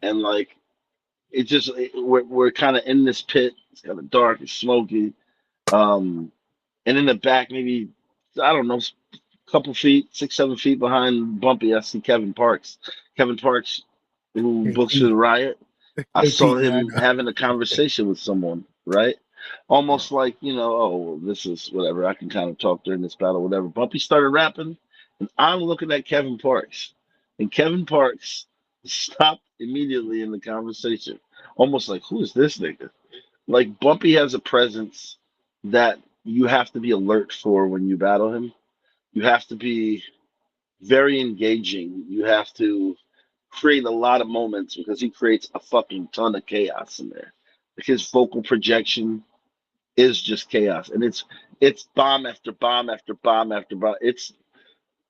and like we're kind of in this pit. It's kind of dark. It's smoky. Um, and in the back, maybe I don't know, couple feet, 6, 7 feet behind Bumpy, I see Kevin Parks. Kevin Parks, who books for KP, the Riot. I saw KP, yeah, I him know. having a conversation with someone, right? Yeah, Almost like, oh, well, this is whatever. I can kind of talk during this battle, whatever. Bumpy started rapping, and I'm looking at Kevin Parks. And Kevin Parks stopped immediately in the conversation, almost like, who is this nigga? Like, Bumpy has a presence that you have to be alert for when you battle him. You have to be very engaging. You have to create a lot of moments because he creates a fucking ton of chaos in there. His vocal projection is just chaos, and it's bomb after bomb after bomb after bomb. It's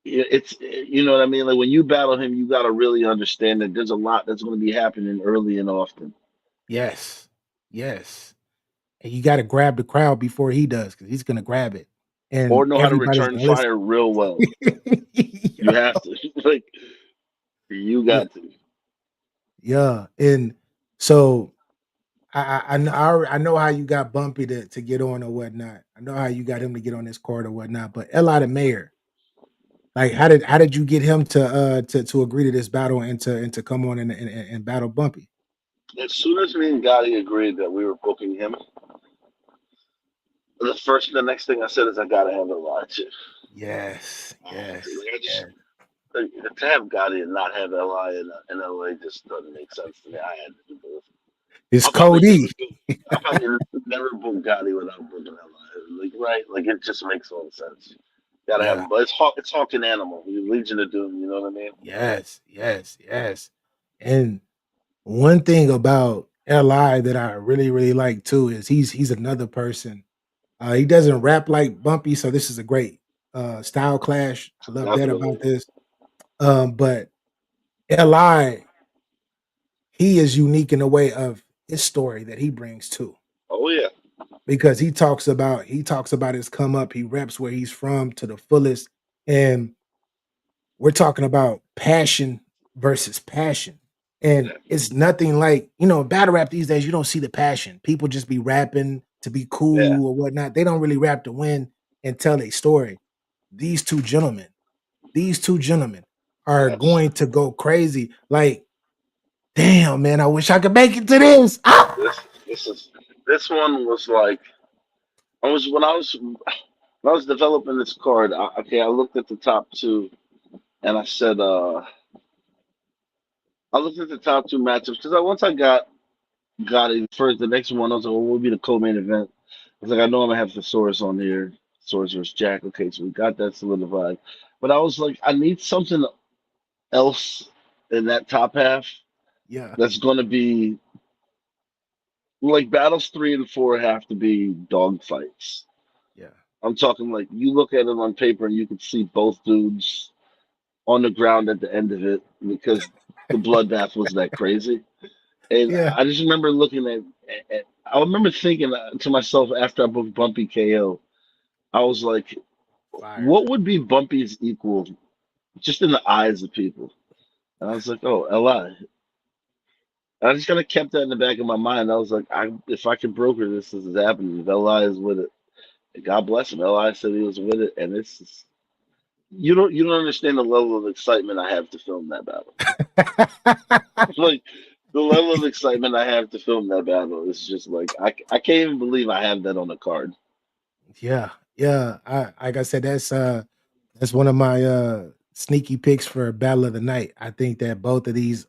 you know what I mean. Like when you battle him, you got to really understand that there's a lot that's going to be happening early and often. yes, yes. and you got to grab the crowd before he does because he's gonna grab it, Or and know how to everybody's return gonna listen. fire real well. You Yeah, have to. Like, you yeah, got to. yeah. And so I know how you got Bumpy to get on or whatnot. I know how you got him to get on this card or whatnot. But Eli the Mayor, like how did you get him to agree to this battle and to come on and battle Bumpy? As soon as me and Gotti agreed that we were booking him, the next thing I said is I gotta have a watch it. Yes, I had to. yes, Like, I just yes. to have Gotti and not have Li in LA just doesn't make sense to me. I had to do both. It's I'll probably Cody. never go. I'll probably never book Gotti without booking Li. Like, right? Like, it just makes no sense. Gotta have Yeah. him, but it's Hawk and Animal. Legion of Doom. You know what I mean? Yes, yes, yes. And one thing about Li that I really, really like too is he's another person. He doesn't rap like Bumpy, so this is a great style clash. I love that about Definitely. this. But Li, he is unique in the way of his story that he brings too. Oh yeah. Because he talks about his come up, he reps where he's from to the fullest. And we're talking about passion versus passion. And it's nothing like, battle rap these days, you don't see the passion. People just be rapping to be Yeah. cool or whatnot. They don't really rap to win and tell a story. These two gentlemen, these two gentlemen are Yes. going to go crazy. Like, damn, man, I wish I could make it to this. Ah! This one was like I was when I was developing this card. I looked at the top two and I said I looked at the top two matchups because once I got it first, the next one I was like, well, what would be the co-main event? I was like, I know I'm gonna have Thesaurus on here, Thesaurus versus Jack. Okay, so we got that solidified. But I was like, I need something else in that top half Yeah, that's gonna be like battles 3 and 4 have to be dog fights. yeah, I'm talking like you look at it on paper and you can see both dudes on the ground at the end of it because the bloodbath was that crazy. And yeah. I just remember looking I remember thinking to myself after I booked Bumpy KO, I was like, Fire. what would be Bumpy's equal just in the eyes of people? And I was like, oh, LI. I just kind of kept that in the back of my mind. I was like, if I could broker this is happening. If LI is with it, God bless him. LI said he was with it, and it's just, you don't understand the level of excitement I have to film that battle. Like the level of excitement I have to film that battle is just like I can't even believe I have that on the card. Yeah, yeah. Like I said, that's one of my sneaky picks for Battle of the Night. I think that both of these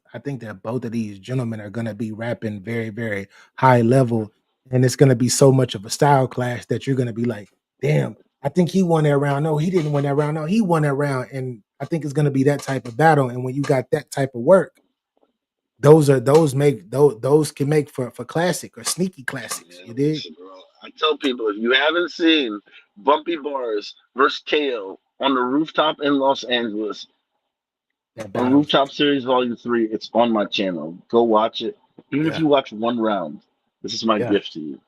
gentlemen are gonna be rapping very, very high level, and it's gonna be so much of a style clash that you're gonna be like, damn, I think he won that round. No, he didn't win that round. No, he won that round. And I think it's gonna be that type of battle. And when you got that type of work, those can make for classic or sneaky classics. Yeah, You did listen, bro. I tell people if you haven't seen Bumpy Bars versus KO on the rooftop in Los Angeles that on battles. Rooftop Series Volume 3, it's on my channel. Go watch it. Even if Yeah, you watch one round, this is my yeah, gift to you.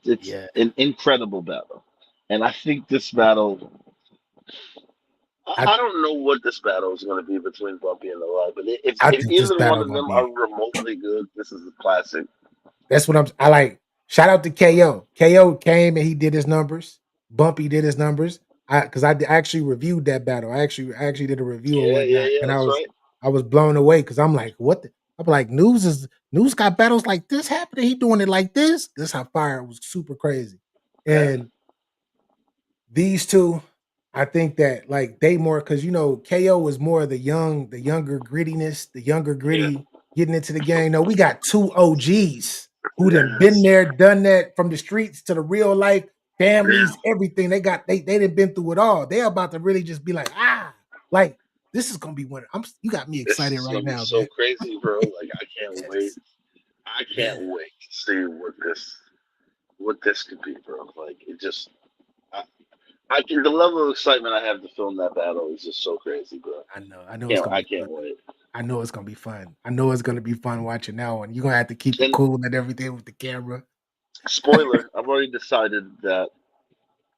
It's yeah. an incredible battle. And I think this battle, I I don't know what this battle is going to be between Bumpy and the Lie, but I if think this either one battle of gonna them are be. remotely good, this is a classic. That's what I like. Shout out to KO. KO came and he did his numbers. Bumpy did his numbers. I actually reviewed that battle. I actually did a review or Yeah, yeah, whatnot, yeah, and I that's was right. I was blown away because I'm like, what? I'm like, News got battles like this happening. He doing it like this. This how fire it was super crazy, Yeah, and these two, I think that like they more because KO is more of the younger grittiness, the younger yeah. gritty getting into the game. No, we got two OGs who done been Yes. there, done that from the streets to the real life, families, everything. They done been through it all. They're about to really just be like this is gonna be one. You got me This excited is right gonna be now, so man. crazy, bro. Like I can't wait. Yes. I can't Yeah, wait to see what this could be, bro. Like it just I, I can the level of excitement I have to film that battle is just so crazy, bro. I know. I know it's Can't gonna I be fun. can't wait. I know it's gonna be fun. I know it's gonna be fun watching that one. You're gonna have to keep it And cool and everything with the camera. Spoiler: I've already decided that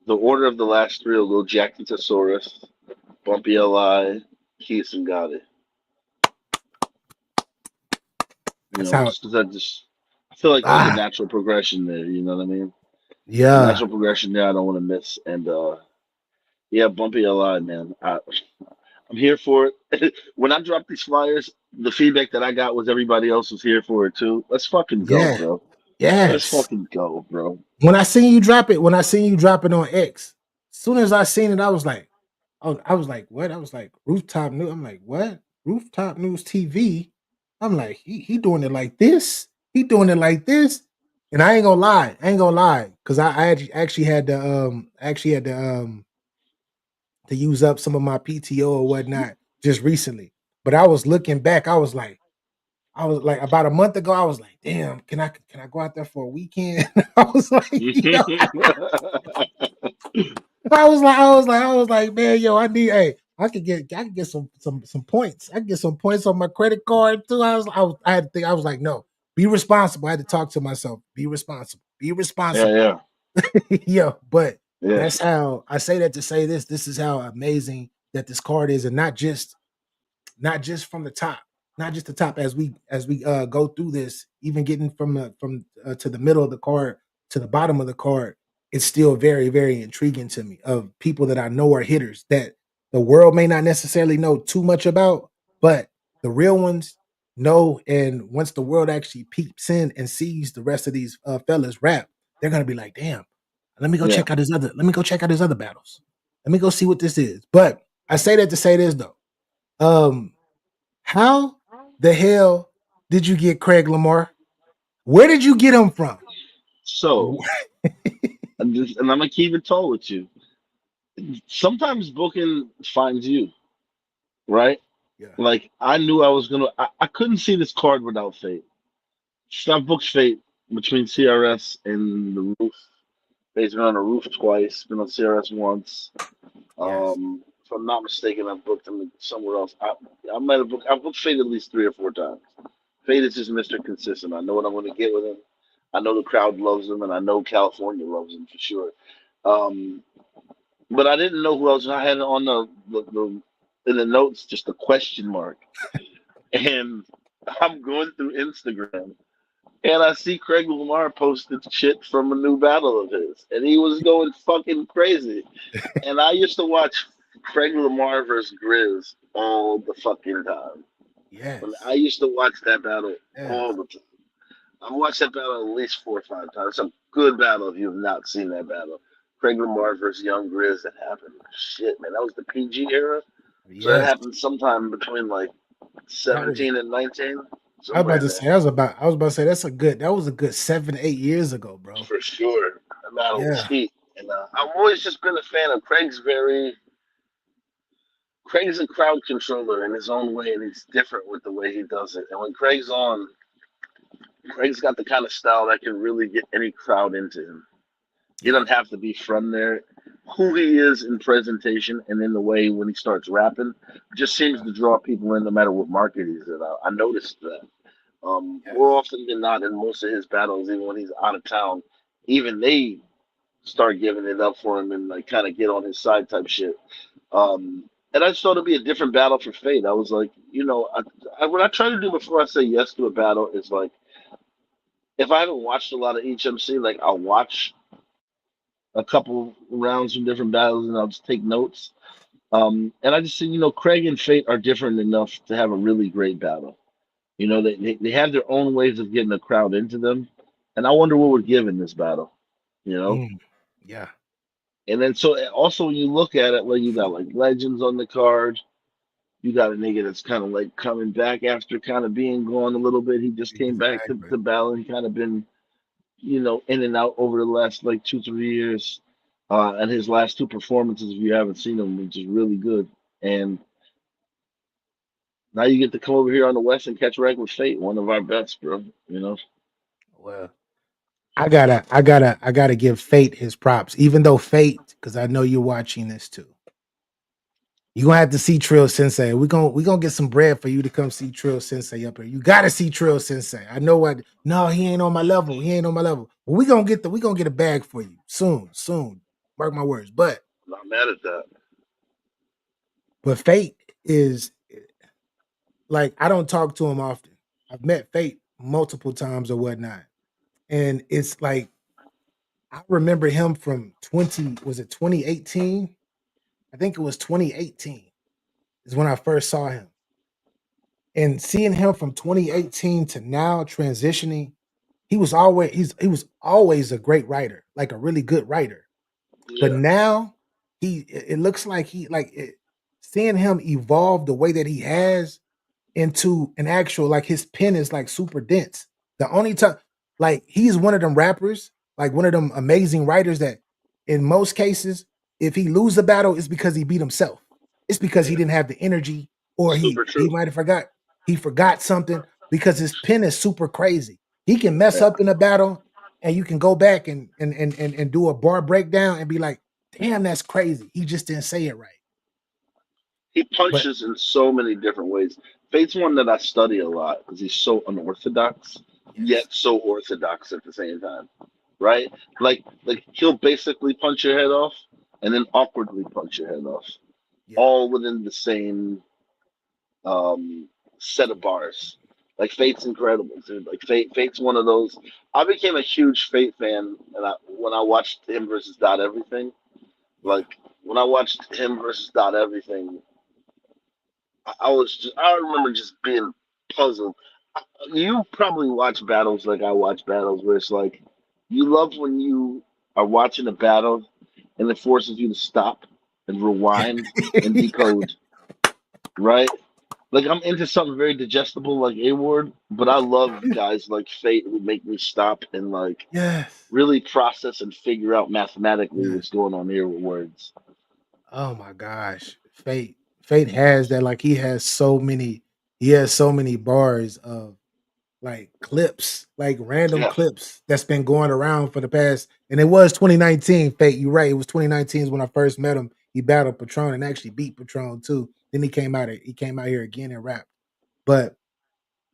the order of the last three will go Jackie Thesaurus, Bumpy Li, Keith and Gotti. You That's know, how. just because I feel like there's a Ah, natural progression there. You know what I mean? A yeah, natural progression there. I don't want to miss. And yeah, Bumpy Li, man. I'm here for it. When I dropped these flyers, the feedback that I got was everybody else was here for it too. Let's fucking go, yeah, bro. Let's yes. fucking go, bro. When I seen you drop it on X, as soon as I seen it, I was like, oh, I was like, what? I was like, rooftop news. I'm like, what? Rooftop News TV. I'm like, he doing it like this. He doing it like this. And I ain't gonna lie, because actually had to use up some of my PTO or whatnot just recently. But I was looking back, I was like about a month ago, I was like, damn, can I go out there for a weekend? I was like, yo, I was like, man, yo, hey, I could get some points. I could get some points on my credit card too. I had to think, I was like, no, be responsible. I had to talk to myself, be Yeah, responsible. yeah, Yo, but yeah, that's how I say that to say this. This is how amazing that this card is, and not just from the top, not just the top as we go through this, even getting from to the middle of the card to the bottom of the card, it's still very very intriguing to me of people that I know are hitters that the world may not necessarily know too much about, but the real ones know. And once the world actually peeps in and sees the rest of these fellas rap, they're gonna be like, damn, yeah. let me go check out his other battles. Let me go see what this is. But I say that to say this though. Um, how the hell did you get Craig Lamar? Where did you get him from? So, and I'm gonna keep it tall with you. Sometimes booking finds you, right? Yeah. Like I knew I was gonna. I couldn't see this card without Fate. So I booked Fate between CRS and the Roof. Fate's been on the Roof twice. Been on CRS once. Yes. If I'm not mistaken, I've booked him somewhere else. I might have booked. I've booked Fate at least 3 or 4 times. Fate is just Mr. Consistent. I know what I'm going to get with him. I know the crowd loves him, and I know California loves him for sure. Um, but I didn't know who else. I had on the in the notes just a question mark, and I'm going through Instagram, and I see Craig Lamar posted shit from a new battle of his, and he was going fucking crazy. And I used to watch Craig Lamar versus Grizz all the fucking time. I Yes. used to watch that battle Yes. all the time. I watched that battle at least 4 or 5 times. It's a good battle if you've not seen that battle. Craig Lamar versus Young Grizz that happened. Shit, man, that was the PG era. So that Yes. happened sometime between like That was 17 and 19, I was somewhere about in to there. say I was about to say that was a good 7, 8 years ago, bro. For sure. That battle was Yeah. heat. And I've always just been a fan of Craig's a crowd controller in his own way, and he's different with the way he does it. And when Craig's on, Craig's got the kind of style that can really get any crowd into him. He Yeah. doesn't have to be from there. Who he is in presentation and in the way when he starts rapping just seems Yeah. to draw people in no matter what market he's in. I noticed that. More Yes. often than not, in most of his battles, even when he's out of town, even they start giving it up for him and like kind of get on his side type shit. And I just thought it'd be a different battle for Fate. I was like, what I try to do before I say yes to a battle is like, if I haven't watched a lot of HMC, like I'll watch a couple rounds from different battles and I'll just take notes. And I just said, Craig and Fate are different enough to have a really great battle. They have their own ways of getting the crowd into them. And I wonder what would give in this battle, you know? Mm, yeah. And then so also when you look at it, well, you got like legends on the card. You got a nigga that's kind of like coming back after kind of being gone a little bit. He just came back Exactly. to battle. He kind of been, in and out over the last like 2, 3 years. And his last two performances, if you haven't seen them, which is really good. And now you get to come over here on the West and catch Reg with Fate, one of our best, bro. Well, I gotta give Fate his props, even though Fate, because I know you're watching this too. You gonna have to see Trill Sensei. We gonna get some bread for you to come see Trill Sensei up here. You gotta see Trill Sensei. I know what. No, he ain't on my level. He ain't on my level. Well, we gonna get a bag for you soon. Soon. Mark my words. But I'm not mad at that. Fate is like, I don't talk to him often. I've met Fate multiple times or whatnot, and it's like I remember him from 2018? I think it was 2018 is when I first saw him. And seeing him from 2018 to now transitioning, he was always a great writer, like a really good writer. But Yeah, now it looks like seeing him evolve the way that he has into an actual, like, his pen is like super dense. The only time, like, he's one of them rappers, like one of them amazing writers that in most cases, if he lose a battle, it's because he beat himself. It's because he yeah, didn't have the energy, or he super he true. might have forgot something, because his pen is super crazy. He can mess Yeah. up in a battle, and you can go back and do a bar breakdown and be like, damn, that's crazy. He just didn't say it right. He But punches in so many different ways. Fate's one that I study a lot because he's so unorthodox, yet yes, so orthodox at the same time. Right? Like he'll basically punch your head off and then awkwardly punch your head off, yeah, all within the same um, set of bars. Like Fate's incredible, dude. Like Fate's one of those. I became a huge Fate fan, and when I watched him versus Dot Everything. yeah. Like when I watched him versus Dot Everything, I remember just being puzzled. You probably watch battles like I watch battles, where it's like you love when you are watching a battle and it forces you to stop and rewind and decode, right? Like I'm into something very digestible like A Ward, but I love guys like Fate who make me stop and like Yes. really process and figure out mathematically Yes. what's going on here with words. Oh my gosh. Fate has that, like, he has so many bars of, like, clips, like random Yeah, clips that's been going around for the past, and it was 2019, Fate. You're right. It was 2019 is when I first met him. He battled Patron and actually beat Patron too. Then he came out here again and rapped. But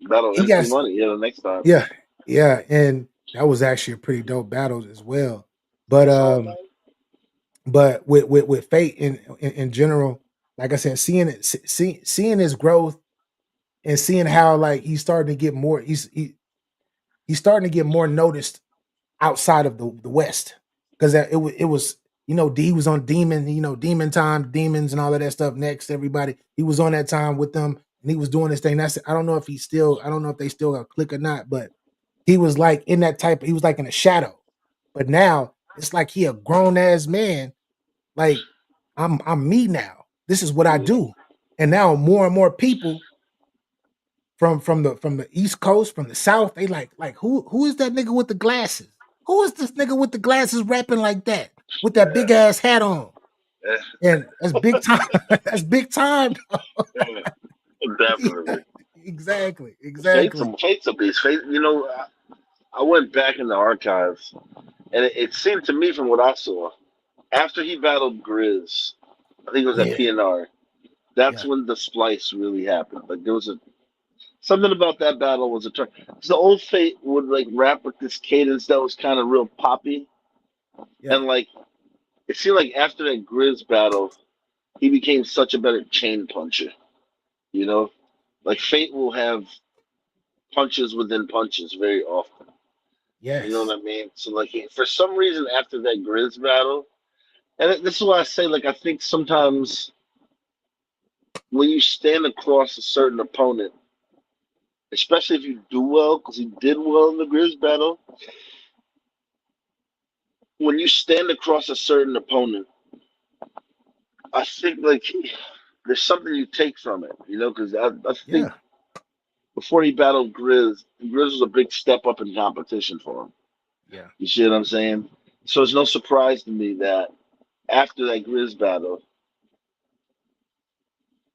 that'll he MC got money. Yeah, the next time. yeah, yeah, and that was actually a pretty dope battle as well. But That's all, man. with Fate in general, like I said, seeing his growth and seeing how, like, he's starting to get more he's starting to get more noticed outside of the West, because it was he was on Demon, Demon Time, Demons, and all of that stuff. Next, everybody, he was on that time with them, and he was doing this thing. I don't know if I don't know if they still got click or not, but he was like in that type. He was like in a shadow, but now it's like he a grown ass man. Like, I'm me now. This is what I Yeah, do, and now more and more people from the East Coast, from the South, they like who is that nigga with the glasses? Who is this nigga with the glasses rapping like that with that big ass hat on? yeah, And that's big time. That's big time. yeah, Yeah, definitely. exactly, Fate's exactly. a beast. I went back in the archives, and it seemed to me from what I saw, after he battled Grizz, I think it was at Yeah, PNR. That's yeah, when the splice really happened. Like there was something about that battle was a turn. 'Cause the old Fate would like rap with this cadence that was kind of real poppy, yeah, and like it seemed like after that Grizz battle, he became such a better chain puncher. You know, like Fate will have punches within punches very often. You know yes, what I mean? So like for some reason after that Grizz battle, and this is why I say like I think sometimes when you stand across a certain opponent, especially if you do well, because he did well in the Grizz battle, when you stand across a certain opponent, I think like there's something you take from it, you know, because I think yeah, before he battled Grizz was a big step up in competition for him. yeah, You see what I'm saying? So it's no surprise to me that after that Grizz battle,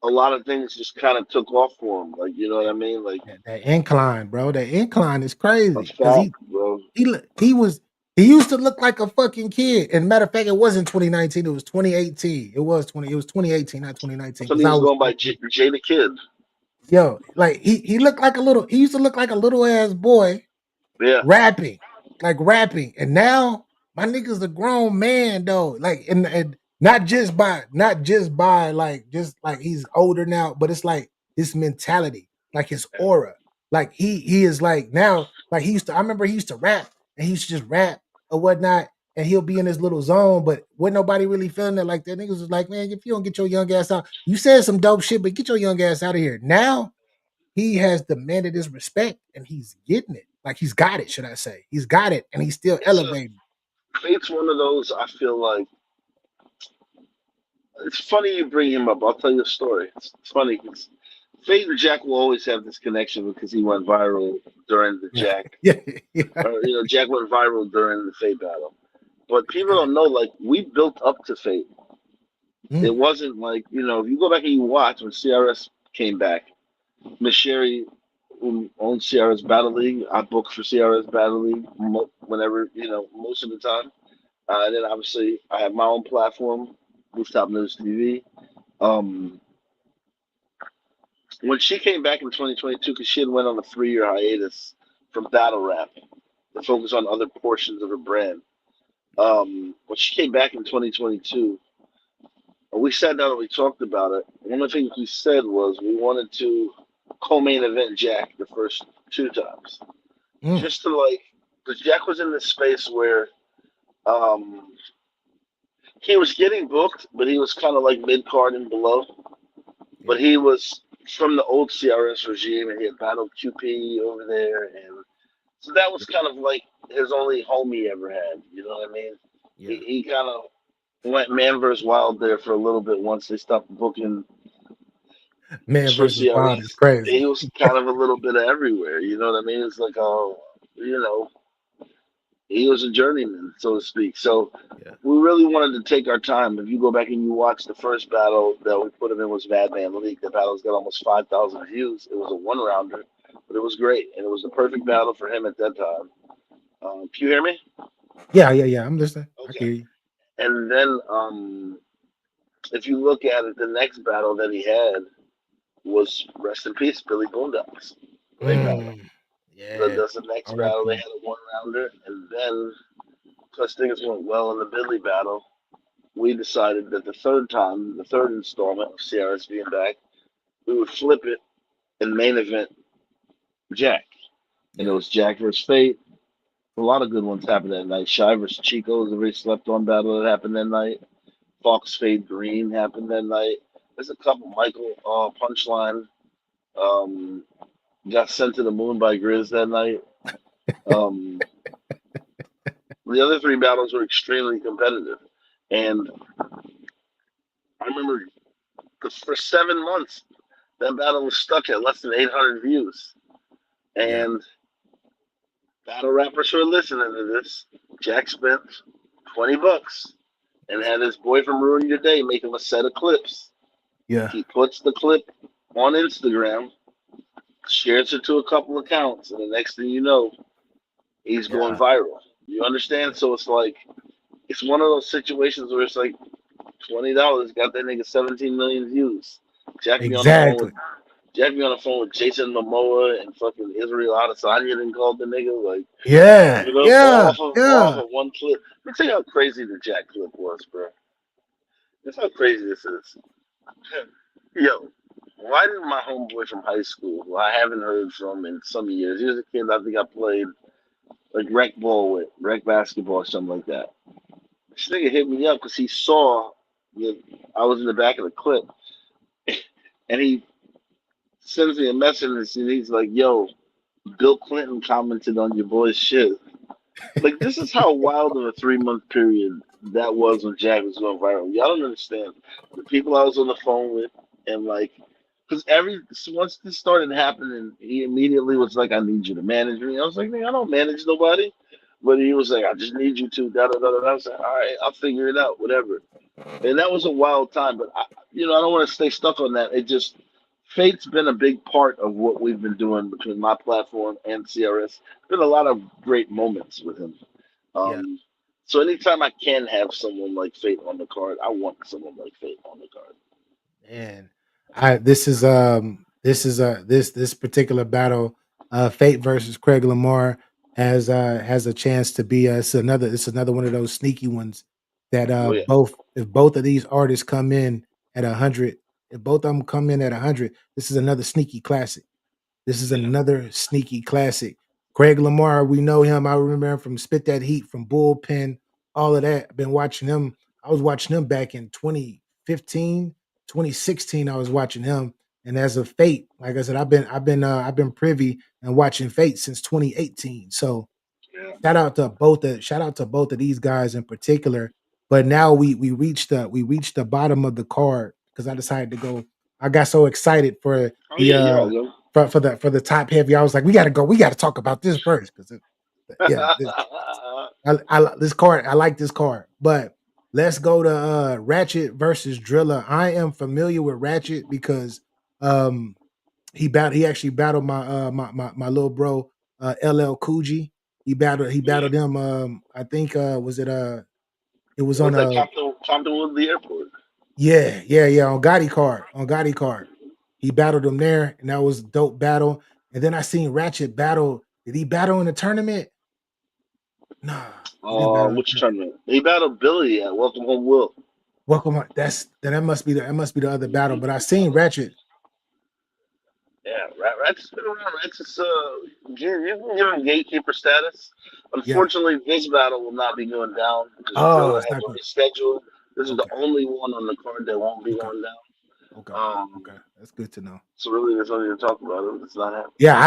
a lot of things just kind of took off for him. Like, you know what I that, mean? Like, that incline, bro. That incline is a crazy because fact, bro. he was. He used to look like a fucking kid. And matter of fact, it wasn't 2019. It was 2018. It was 2018, not 2019. I thought Because he I was was going by Jay the Kid. yo, like he looked like a little. He used to look like a little ass boy Yeah. rapping, and now my nigga's a grown man though. Like and not just by like just like he's older now, but it's like his mentality, like his aura. Like he is like now, like he used to. I remember he used to rap and he used to just rap or whatnot, and he'll be in his little zone, but wasn't nobody really feeling it like that. Niggas was like, man, if you don't get your young ass out, you said some dope shit, but get your young ass out of here. Now he has demanded his respect and he's getting it. Like he's got it, should I say. He's got it and he's still elevating. Fate's one of those, I feel like, it's funny you bring him up. I'll tell you a story. It's funny because Fate and Jack will always have this connection because he went viral during the Jack. Yeah. Jack went viral during the Fate battle. But people don't know, like, we built up to Fate. It wasn't like, if you go back and you watch when CRS came back, Miss Sherry, who owns CRS Battle League, I booked for CRS Battle League whenever, most of the time. And then obviously I have my own platform, RoofTop Newz TV. When she came back in 2022, because she had went on a 3-year hiatus from battle rap to focus on other portions of her brand. When she came back in 2022, we sat down and we talked about it. One of the things we said was we wanted to co-main event Jack the first 2 times. Just to because Jack was in this space where he was getting booked, but he was kind of like mid-card and below. But he was from the old CRS regime, and he had battled QP over there, and so that was kind of like his only home he ever had. You know what I mean? Yeah. He kind of went man versus wild there for a little bit once they stopped booking. Man versus wild is crazy. He was kind of a little bit of everywhere. You know what I mean? It's like, he was a journeyman, so to speak. So we really wanted to take our time. If you go back and you watch the first battle that we put him in was Madman League. The battle's got almost 5,000 views. It was a 1-rounder, but it was great. And it was the perfect battle for him at that time. Can you hear me? Yeah. I'm listening. Okay. I hear you. And then if you look at it, the next battle that he had was, rest in peace, Billy Boondocks. Yeah. That's the next battle. They had a 1-rounder, and then because things went well in the Billy battle, we decided that the third installment of CRS being back, we would flip it and main event Jack. And it was Jack versus Fate. A lot of good ones happened that night. Shy versus Chico was a very slept on battle that happened that night. Fox Fade Green happened that night. There's a couple. Michael Punchline got sent to the moon by Grizz that night. The other 3 battles were extremely competitive. And I remember for 7 months, that battle was stuck at less than 800 views. And battle rappers who are listening to this, Jack spent $20 and had his boy from Ruin Your Day make him a set of clips. Yeah. He puts the clip on Instagram, shares it to a couple accounts, and the next thing you know, he's going viral. You understand? So it's like, it's one of those situations where it's like $20 got that nigga 17 million views. Jack be on the phone with Jason Momoa and fucking Israel Adesanya and called the nigga off of one clip. Let me tell you how crazy the Jack clip was, bro. That's how crazy this is. Yo, why did my homeboy from high school, who I haven't heard from in some years, he was a kid I think I played like rec ball with, rec basketball or something like that. This nigga hit me up because he saw I was in the back of the clip, and he sends me a message and he's like, yo, Bill Clinton commented on your boy's shit. Like, this is how wild of a 3-month period that was when Jack was going viral. Y'all don't understand. The people I was on the phone with, and like, because once this started happening, he immediately was like, I need you to manage me. I was like, man, I don't manage nobody. But he was like, I just need you to, da da da da. I was like, all right, I'll figure it out, whatever. And that was a wild time, but I don't want to stay stuck on that. It just, Fate's been a big part of what we've been doing between my platform and CRS. Been a lot of great moments with him. Yeah. So anytime I can have someone like Fate on the card, I want someone like Fate on the card. And this particular battle, Fate versus Craig Lamar has a chance to be it's another one of those sneaky ones that Oh yeah, both if both of these artists come in at 100, if both of them come in at 100, this is another sneaky classic. This is yeah. another sneaky classic. Craig Lamar, we know him. I remember him from Spit That Heat, from Bullpen, all of that. I've been watching him. I was watching him back in 2015, 2016. I was watching him. And as of Fate, like I said, I've been privy and watching Fate since 2018. So Yeah. shout out to both of these guys in particular. But now we reached the bottom of the card because I decided to go. I got so excited for Oh the yeah, y'all go. for the top heavy. I was like, we got to go. We got to talk about this first because yeah, this card. I like this card, but let's go to Ratchet versus Driller. I am familiar with Ratchet because um he actually battled my little bro LL Coogee. He battled him. I think was it was What's on that? Compton Woodley Airport. yeah on Gotti card. He battled him there, and that was a dope battle. And then I seen Ratchet battle. Did he battle in the tournament? Nah, he didn't battle in the Which tournament. tournament? He battled Billy at Welcome Home Will. Welcome. That must be the other battle. But I seen Ratchet. Yeah, Ratchet's been around. Ratchet's you can give him gatekeeper status. Yeah. Unfortunately, this battle will not be going down because Oh, Driller it's has not good. already scheduled. This is the Okay. only one on the card that won't be Okay. going down. Okay. Um, Okay. That's good to know. so really, there's nothing to talk about. It's not happening. Yeah,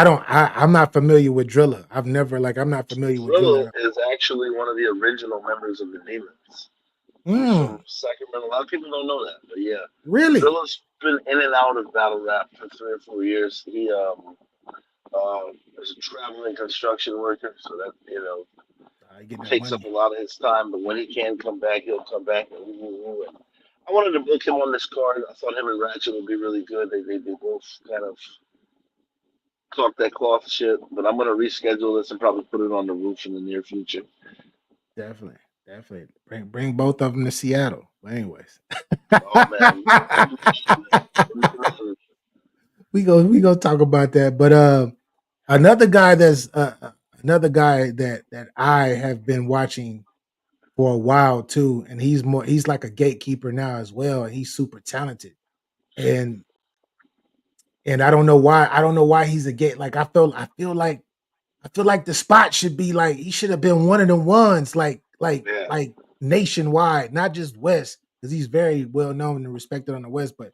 I'm not familiar with Driller. I'm not familiar with Driller Driller. is actually one of the original members of the Demons. He's from Mm, Sacramento. A lot of people don't know that, but yeah, really? Driller's been in and out of battle rap for 3 or 4 years. He is a traveling construction worker, so that I get that takes up a money. lot of his time. But when he can come back, he'll come back. And I wanted to book him on this card. I thought him and Ratchet would be really good. They both kind of talk that cloth shit. But I'm gonna reschedule this and probably put it on the roof in the near future. Definitely. Definitely. Bring both of them to Seattle. But anyways. Oh man, We go talk about that. But another guy that I have been watching for a while too, and he's like a gatekeeper now as well, and he's super talented. And I don't know why he's a gate. Like I feel like the spot should be like he should have been one of the ones yeah. like nationwide, not just West, because he's very well known and respected on the West. But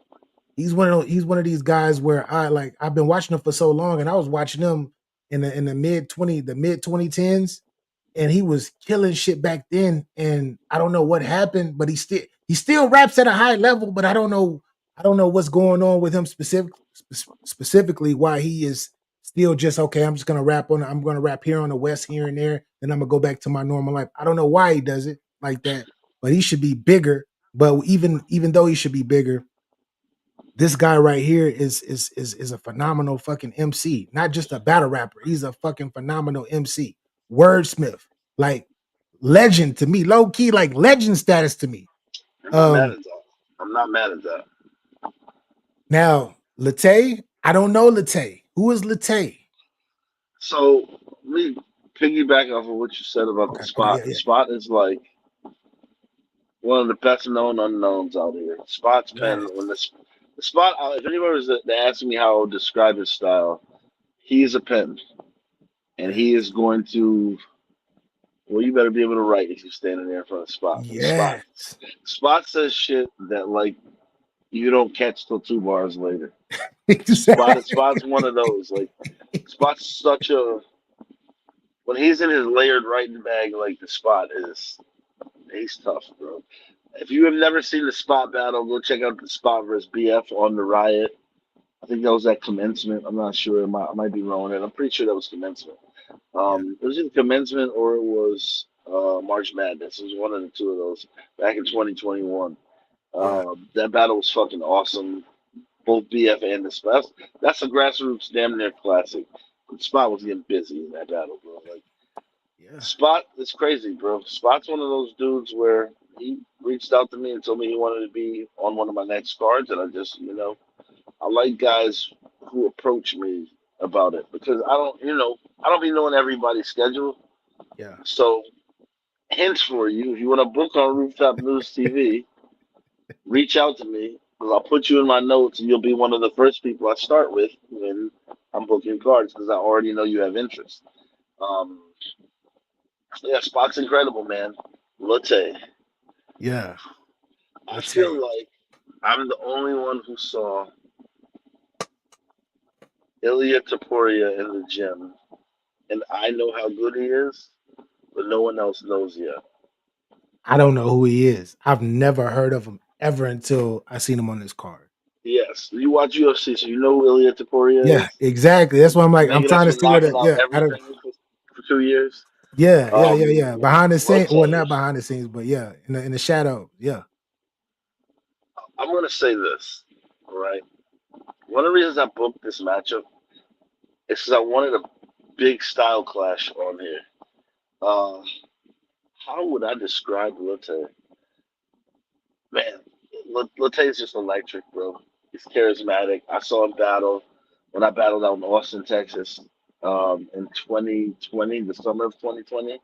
he's one of these guys where I've been watching him for so long, and I was watching him in the mid 2010s, and he was killing shit back then. And I don't know what happened, but he still raps at a high level, but I don't know what's going on with him specifically why he is still just okay. I'm gonna rap here on the West here and there, then I'm gonna go back to my normal life. I don't know why he does it like that, but he should be bigger. But even though he should be bigger, this guy right here is a phenomenal fucking MC, not just a battle rapper. He's a fucking phenomenal MC, wordsmith, like legend to me, low key, like legend status to me. I'm not mad Um, at that. I'm not mad at that. Now Latte, I don't know Latte. Who is Latte? So let me piggyback off of what you said about the Okay, okay, spot. The spot is like one of the best known unknowns out here. Spot's been yes, the spot. If anybody was to ask me how I would describe his style, he is a pen, and he yes, is going to. Well, you better be able to write if you're standing there in front of Spot. yes. Spot says shit that like you don't catch till 2 bars later. Exactly. Spot's one of those. Like Spot's such a when he's in his layered writing bag, like the Spot is. He's tough, bro. If you have never seen the Spot battle, go check out the Spot versus BF on the Riot. I think that was at commencement. I'm not sure. I might be wrong. And I'm pretty sure that was commencement. Yeah, It was either commencement or it was March Madness. It was one of the two of those back in 2021. yeah, That battle was fucking awesome. Both BF and the Spot. That's a grassroots damn near classic. The Spot was getting busy in that battle, bro. Like Yeah. Spot is crazy, bro. Spot's one of those dudes where he reached out to me and told me he wanted to be on one of my next cards, and I just, I like guys who approach me about it because I don't be knowing everybody's schedule. Yeah. So, hints for you: if you want to book on Rooftop News TV, reach out to me because I'll put you in my notes, and you'll be one of the first people I start with when I'm booking cards because I already know you have interest. Um, yeah, Spot's incredible, man. Latte. Yeah. I Let's feel say. like I'm the only one who saw Ilya Taporia in the gym, and I know how good he is, but no one else knows yet. I don't know who he is. I've never heard of him ever until I seen him on this card. Yes, you watch UFC, so you know who Ilya Taporia Yeah, is. exactly. That's why I'm The like, I'm nigga trying that's to been see what knocking it, out yeah, I don't, everything for 2 years. yeah. Behind the scenes, well, Latte. not behind the scenes, but yeah, in the shadow. Yeah. I'm gonna say this, all right? One of the reasons I booked this matchup is because I wanted a big style clash on here. Uh, how would I describe Latte? Man, Latte's just electric, bro. He's charismatic. I saw him battle when I battled out in Austin, Texas, in 2020, the summer of 2020.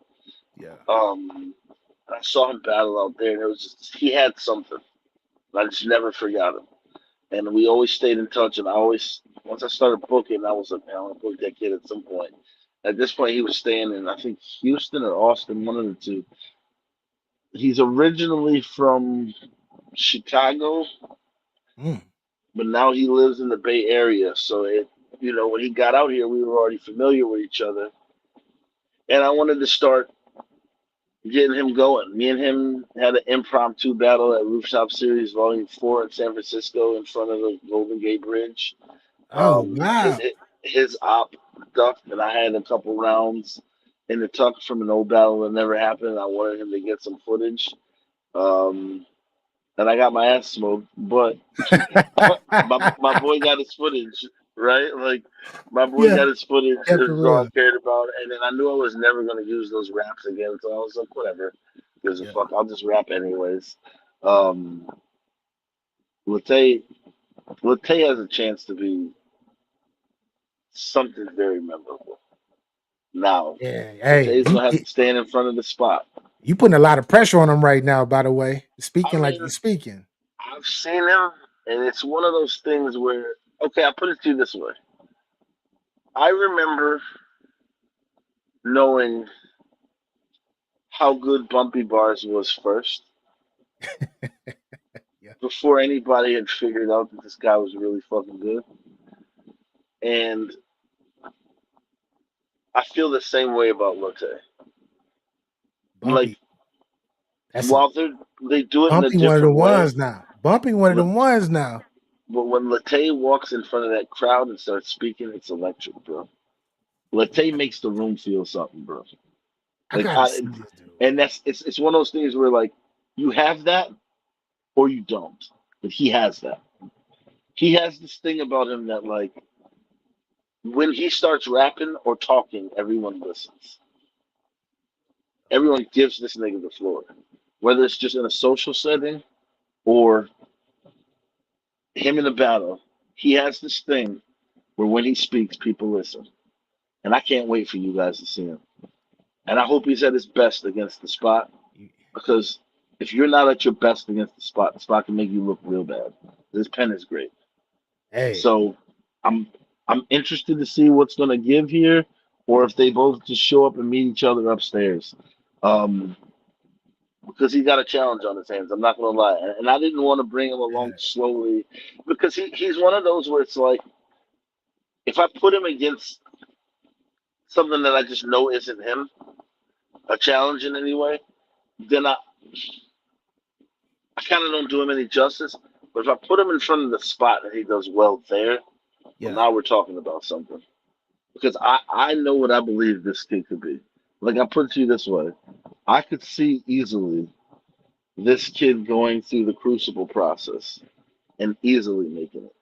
Yeah. I saw him battle out there, and it was just he had something. And I just never forgot him. And we always stayed in touch. And I always, once I started booking, I was like, man, I want to book that kid at some point. At this point, he was staying in, I think, Houston or Austin, one of the two. He's originally from Chicago, Mm. but now he lives in the Bay Area. So when he got out here, we were already familiar with each other, and I wanted to start getting him going. Me and him had an impromptu battle at Rooftop Series Volume 4 in San Francisco in front of the Golden Gate Bridge. Oh His, wow. his op ducked, and I had a couple rounds in the tuck from an old battle that never happened. I wanted him to get some footage. Um, and I got my ass smoked, but my boy got his footage, right? Like my boy Yeah, got his footage. kept it Is all I real. cared about. And then I knew I was never gonna use those raps again, so I was like, whatever. Gives a Yeah. fuck. I'll just rap anyways. Um, Latte Latte has a chance to be something very memorable. Now, Yeah. Hey, Latte's gonna have to stand in front of the spot. you putting a lot of pressure on him right now, by the way. I Speaking like mean, you speaking. I've seen him, and it's one of those things where, okay, I put it to you this way. I remember knowing how good Bumpy Bars was first, Yeah. before anybody had figured out that this guy was really fucking good. And I feel the same way about Latte. Like, Bumpy. That's a while they do it in a Bumpy one of the different way, ones now. Bumpy one of the ones now. but when Latte walks in front of that crowd and starts speaking, it's electric, bro. Latte makes the room feel something, bro. I Like gotta see this dude. and it's one of those things where like you have that or you don't, but he has that. He has this thing about him that like when he starts rapping or talking, everyone listens. Everyone gives this nigga the floor, whether it's just in a social setting or him in a battle. He has this thing where when he speaks, people listen, and I can't wait for you guys to see him. And I hope he's at his best against the spot because if you're not at your best against the spot can make you look real bad. This pen is great. Hey. So I'm interested to see what's gonna give here, or if they both just show up and meet each other upstairs. Um, because he got a challenge on his hands. I'm not gonna lie, and I didn't want to bring him along slowly because he's one of those where it's like if I put him against something that I just know isn't him, a challenge in any way, then I kind of don't do him any justice. But if I put him in front of the spot and he does well there, well, Yeah. now we're talking about something. Because I know what I believe this kid could be. Like I put it to you this way, I could see easily this kid going through the crucible process and easily making it.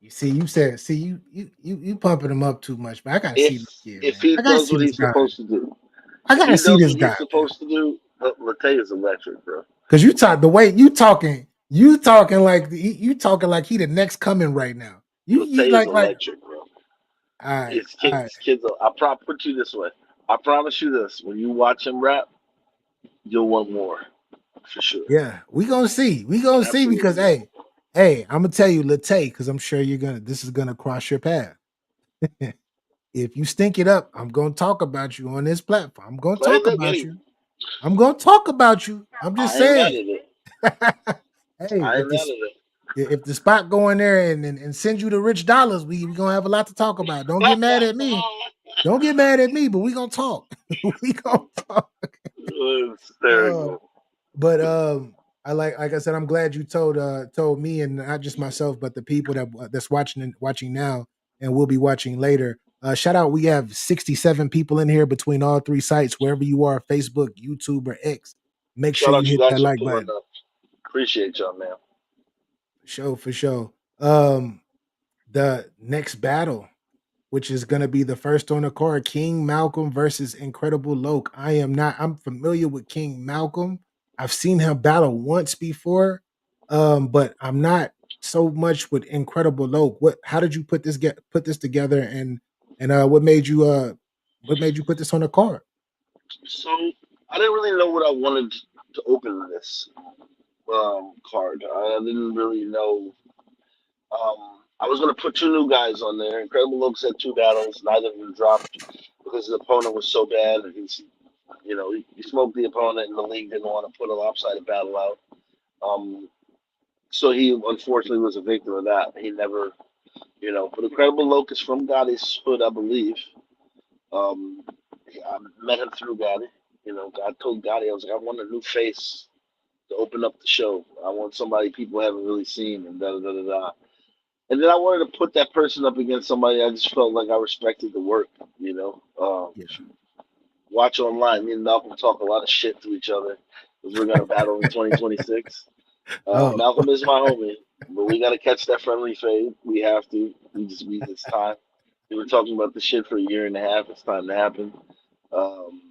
You see, you said, you pumping him up too much, but I gotta see If this kid, if man. he I gotta does see what this he's guy. supposed to do. I gotta He see does this what guy, he's supposed to do. Latte is electric, bro. because you talk the way you talking like you talking like he the next coming right now. You Latte is like electric, bro. all right, His all kids, right. his kids. Put you this way. I promise you this: when you watch him rap, you'll want more, for sure. Yeah, we gonna see. We gonna see because Absolutely. hey, I'm gonna tell you, Latte, because I'm sure this is gonna cross your path. If you stink it up, I'm gonna talk about you on this platform. I'm gonna Hey, talk look, about hey, you. I'm gonna talk about you. I'm just I ain't mad saying. at it. Hey, I ain't mad at if the spot go in there and send you the rich dollars, we gonna have a lot to talk about. Don't get mad at me. Don't get mad at me, but we gonna talk. We gonna talk. It's Uh, hysterical. but I like I said, I'm glad you told me and not just myself, but the people that's watching now and will be watching later. Shout out, we have 67 people in here between all three sites, wherever you are, Facebook, YouTube, or X. Make sure Shout you out you hit that guys for like pulling button. up. Appreciate y'all, man. For sure. The next battle, which is going to be the first on the card, King Malcolm versus Incredible Loke. I'm familiar with King Malcolm. I've seen him battle once before, but I'm not so much with Incredible Loke. How did you put this together, and what made you put this on the card? So I didn't really know what I wanted to open this card. I didn't really know. I was gonna put two new guys on there. Incredible Looks had two battles. Neither of them dropped because his opponent was so bad. And he smoked the opponent, and the league didn't want to put a lopsided battle out. Um, so he unfortunately was a victim of that. He never, but Incredible Locus from Gotti's hood, I believe. Um, I met him through Gotti. God told Gotti, I was like, I want a new face to open up the show. I want somebody people haven't really seen, and da da da da da. And then I wanted to put that person up against somebody I just felt like I respected the work. Yeah. If you watch online, me and Malcolm talk a lot of shit to each other because we're gonna battle in 2026. Oh, Malcolm is my homie, but we gotta catch that friendly fade. We have to. It's time. We were talking about the shit for a year and a half. It's time to happen. Um,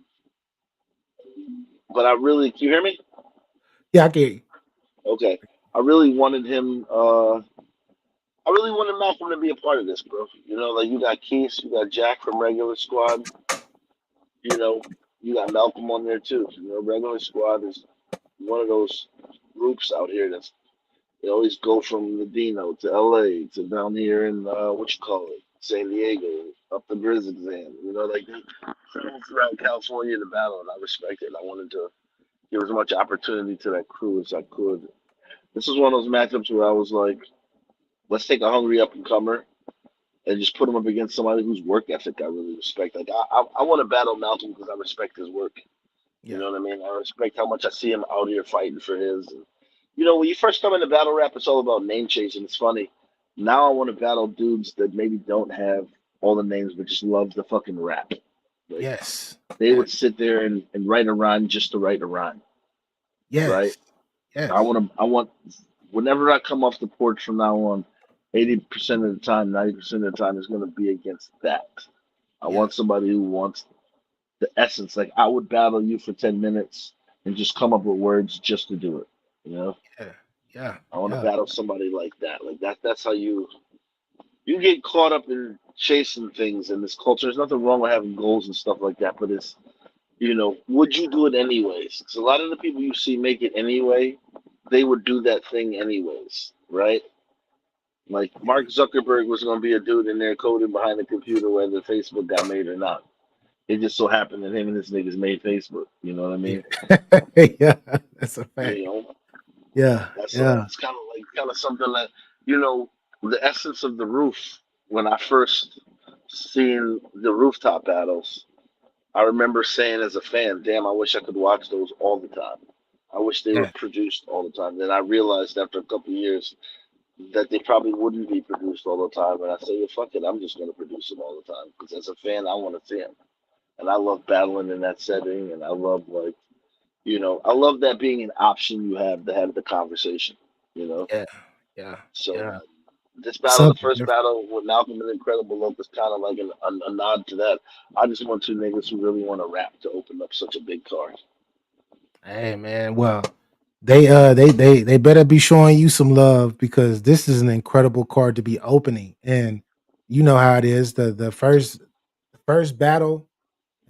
but I really, can you hear me? yeah, I get you. Okay. I really wanted him. I really wanted Malcolm to be a part of this, bro. Like you got Keith, you got Jack from Regular Squad. You know, you got Malcolm on there too. Regular Squad is one of those groups out here that's they always go from Medina to LA to down here in what you call it, San Diego, up the Brizixan. Like they travel throughout California to battle, and I respect it. I wanted to give as much opportunity to that crew as I could. This was one of those matchups where I was like, let's take a hungry up and comer and just put him up against somebody whose work ethic I really respect. Like I want to battle Malcolm because I respect his work. You Yeah. know what I mean? I respect how much I see him out here fighting for his. And, when you first come into battle rap, it's all about name chasing. It's funny. Now I want to battle dudes that maybe don't have all the names, but just love the fucking rap. Like Yes. they Yes. would sit there and write a rhyme just to write a rhyme, right? Yes. I Yes. want to. I want whenever I come off the porch from now on, 80% of the time, 90% of the time is going to be against that. I Yeah. want somebody who wants the essence. Like I would battle you for 10 minutes and just come up with words just to do it. You know, Yeah. Yeah. I want to Yeah. battle somebody like that. Like that. That's how you get caught up in chasing things in this culture. There's nothing wrong with having goals and stuff like that, but it's would you do it anyways? Because a lot of the people you see make it anyway, they would do that thing anyways, right? Like Mark Zuckerberg was going to be a dude in there coding behind the computer whether Facebook got made or not. It just so happened that him and his niggas made Facebook. You know what I Yeah. mean? Yeah. That's a fact. You know, Yeah. that's Yeah. it's kind of something that the essence of the roof. When I first seen the rooftop battles, I remember saying as a fan, "Damn, I wish I could watch those all the time. I wish they were Yeah. produced all the time." Then I realized after a couple of years that they probably wouldn't be produced all the time, and I say, "Well, fuck it, I'm just going to produce them all the time because as a fan, I want to see them." And I love battling in that setting, and I love I love that being an option you have to have the conversation. Yeah. Yeah. So Yeah. This battle, the Something first different. battle with Malcolm and Incredible Look, is kind of like a nod to that. I just want two niggas who really want to rap to open up such a big card. Hey man, well, they better be showing you some love because this is an incredible card to be opening. And you know how it is. The first battle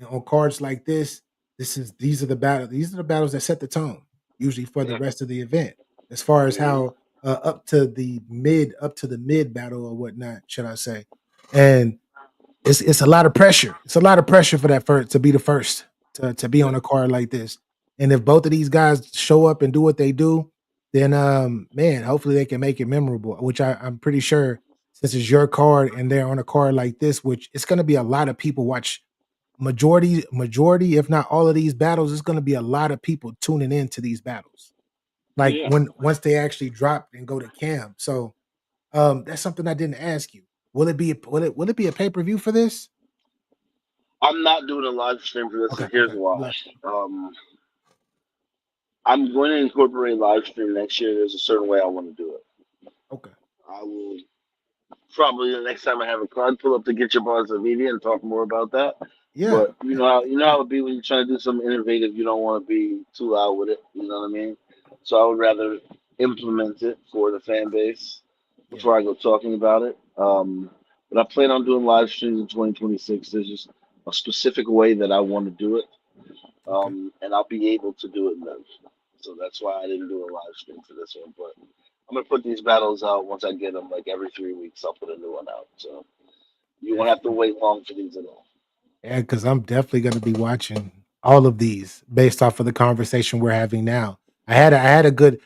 on cards like this, these are the battles that set the tone, usually for the Yeah, rest of the event. As far as hmm how up to the mid battle or whatnot, should I say. And it's a lot of pressure. It's a lot of pressure for that first to be the first to be yeah, on a card like this. And if both of these guys show up and do what they do, then man, hopefully they can make it memorable. Which I'm pretty sure since it's your card and they're on a card like this, which it's gonna be a lot of people watch majority, if not all of these battles, it's gonna be a lot of people tuning into these battles. oh Like yeah. when once they actually drop and go to cam. So that's something I didn't ask you. Will it be a pay-per-view for this? I'm not doing a live stream for this, Okay, and here's okay. why. Left. Um, I'm going to incorporate live stream next year. There's a certain way I want to do it. Okay. I will probably the next time I have a card, pull up the Get Your Bars Media and talk more about that. Yeah. But you know how it be when you're trying to do something innovative. You don't want to be too loud with it. You know what I mean? So I would rather implement it for the fan base Yeah. before I go talking about it. But I plan on doing live streams in 2026. There's just a specific way that I want to do it, Okay. and I'll be able to do it then. So that's why I didn't do a live stream for this one. But I'm gonna put these battles out once I get them. Like every 3 weeks, I'll put a new one out. So you won't have to Definitely. wait long for these at all. Yeah, because I'm definitely gonna be watching all of these based off of the conversation we're having now. I had a good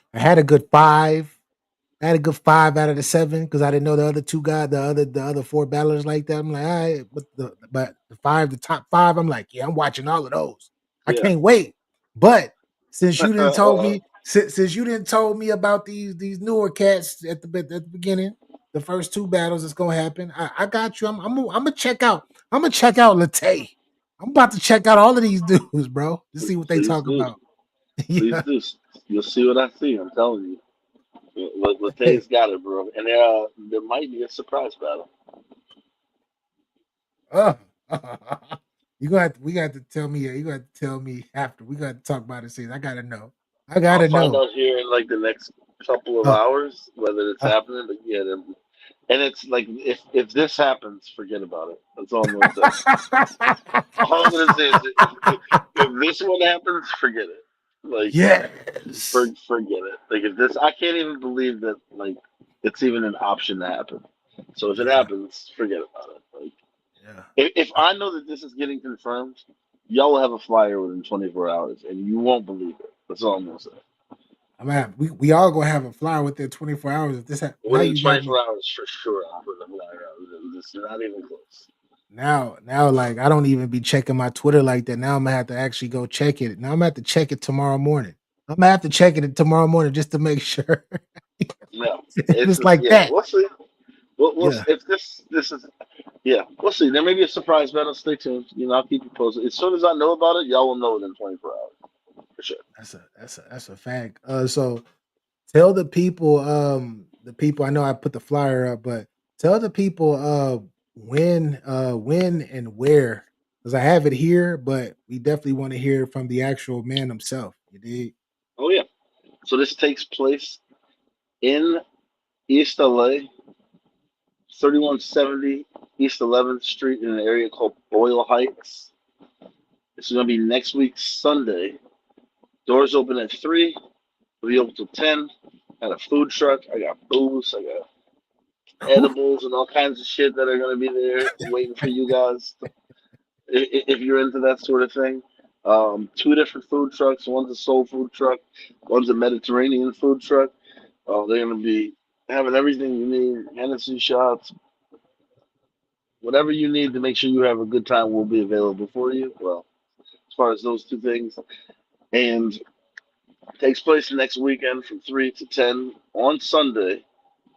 5. I had a good 5 out of the 7 because I didn't know the other 2 guys, the other 4 battlers like that. I'm like, all right, but the top 5, I'm like, yeah, I'm watching all of those. I Yeah. can't wait. But since you didn't told me about these newer cats at the beginning, the first 2 battles that's gonna happen. I got you. I'm gonna check out. I'm gonna check out Latte. I'm about to check out all of these dudes, bro, to see what they Please talk do. about. Please Yeah. do. You'll see what I see. I'm telling you. Latte's got it, bro. And there might be a surprise battle. Uh, we got to tell me. You got to tell me after. We got to talk about it. See, I gotta know. I I'll gotta find know. out here in like the next couple of Uh, hours whether it's uh. happening. But yeah, and it's like if this happens, forget about it. That's all I'm gonna say. All I'm gonna say is if this one happens, forget it. Like Yes. forget it. Like if this, I can't even believe that like it's even an option to happen. So if it Yeah. happens, forget about it. Like Yeah. if I know that this is getting confirmed, y'all will have a flyer within 24 hours, and you won't believe it. That's all I'm gonna say. We all gonna have a flyer within 24 hours. If now Within you got me 24 hours for sure, I'm putting a flyer out. It's not even close. now like I don't even be checking my Twitter like that. Now I'm gonna have to actually go check it. Now I'm gonna have to check it tomorrow morning. I'm gonna have to check it tomorrow morning just to make sure No, if it's it's just like yeah. that. We'll see. We'll Yeah. see. If this is yeah. We'll see. There may be a surprise battle. Stay tuned. I'll keep you posted. As soon as I know about it, y'all will know within 24 hours for sure. That's a fact. So tell the people I know I put the flyer up, but tell the people when and where because I have it here, but we definitely want to hear from the actual man himself. You dig? Oh yeah. So this takes place in East LA, 3170 East 11th Street in an area called Boyle Heights. It's going to be next week, Sunday. Doors open at 3. We'll be open till 10. Got a food truck. I got booze. I got edibles and all kinds of shit that are going to be there waiting for you guys if you're into that sort of thing. 2 different food trucks. One's a soul food truck. One's a Mediterranean food truck. They're going to be having everything you need. Hennessy shots, whatever you need to make sure you have a good time will be available for you. Well, as far as those 2 things. And takes place next weekend from 3 to 10 on Sunday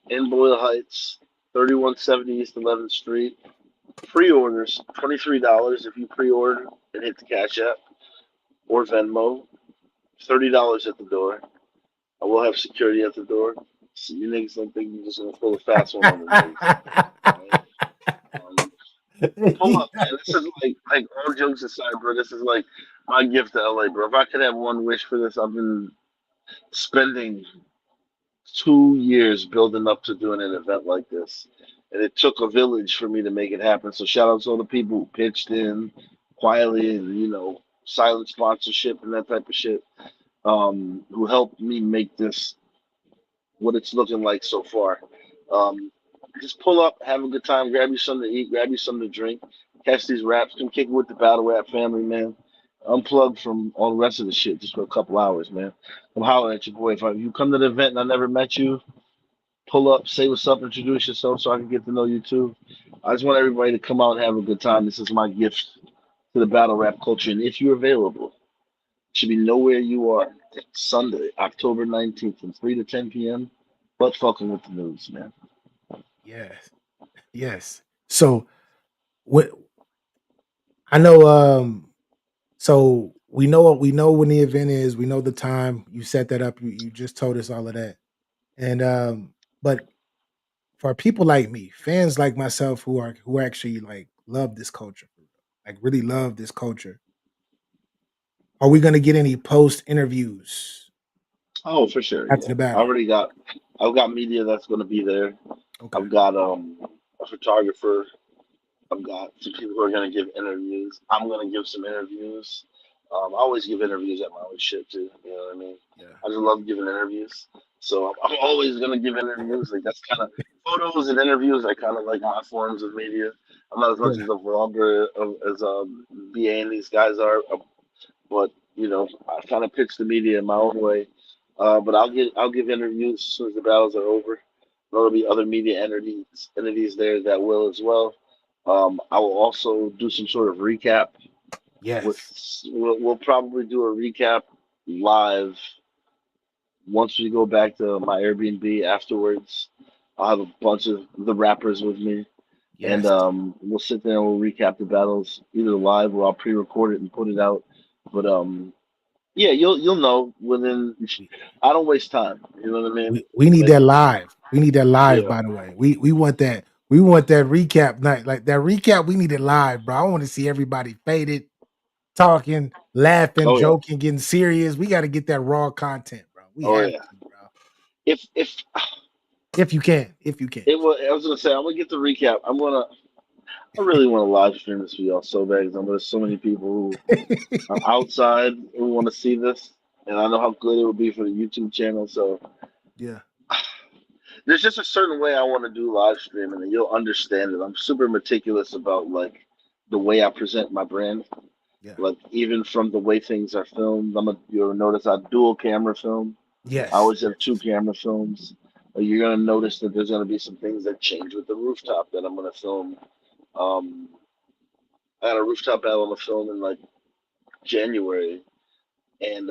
in Boyle Heights, 3170 East 11th Street. Pre-orders, $23 if you pre-order and hit the Cash App or Venmo. $30 at the door. I will have security at the door. So you niggas don't think you're just gonna pull a fast one on the niggas. Right? Um, pull up, man. This is like all jokes aside, bro. This is like my gift to LA, bro. If I could have one wish for this, I've been spending 2 years building up to doing an event like this. And it took a village for me to make it happen. So shout out to all the people who pitched in quietly and, silent sponsorship and that type of shit, who helped me make this what it's looking like so far. Um, just pull up, have a good time, grab you something to eat, grab you something to drink, catch these raps, come kick it with the battle rap family, man. Unplug from all the rest of the shit just for a couple hours, man. Come holler at your boy. If you come to the event and I never met you, pull up, say what's up, introduce yourself so I can get to know you too. I just want everybody to come out and have a good time. This is my gift to the battle rap culture. And if you're available, it should be nowhere you are. Sunday, October 19th from 3 to 10 p.m. But fucking with the Newz, man. Yes. Yes. So what I know so we know when the event is, we know the time. You set that up, you just told us all of that. And but for people like me, fans like myself who actually like love this culture, like really love this culture, are we gonna get any post interviews Oh, for sure, after yeah. the battle? I've got media that's gonna be there. Okay. I've got a photographer. I've got some people who are going to give interviews. I'm going to give some interviews. I always give interviews at my own shit too. You know what I mean? Yeah. I just love giving interviews. So I'm always going to give interviews. Like that's kind of photos and interviews are kind of like my forms of media. I'm not as much Yeah. as a vlogger as BA and these guys are, but I kind of pitch the media in my own way. But I'll give interviews as soon as the battles are over. There'll be other media entities there that will as well. I will also do some sort of recap. Yes. We'll probably do a recap live once we go back to my Airbnb afterwards. I'll have a bunch of the rappers with me, and Yes. we'll sit there and we'll recap the battles either live or I'll pre-record it and put it out. But yeah, you'll know within. We, I don't waste time. You know what I mean? we need Like, that live. We need that live, yeah. by the way. We want that. We want that recap night. Like that recap, we need it live, bro. I want to see everybody faded, talking, laughing, Oh yeah. joking, getting serious. We got to get that raw content, bro. We Oh have yeah. to, bro. If If you can, if you can. I was gonna say I'm gonna get the recap. I really want to live stream this for y'all so bad because I know there's so many people who are outside who want to see this, and I know how good it will be for the YouTube channel. So Yeah. there's just a certain way I want to do live streaming, and you'll understand it. I'm super meticulous about like the way I present my brand, Yeah. like even from the way things are filmed. You'll notice I dual camera film. I Yes. always have Yes. two camera films. You're gonna notice that there's gonna be some things that change with the rooftop that I'm gonna film. Um, I got a rooftop battle on the film in like January, and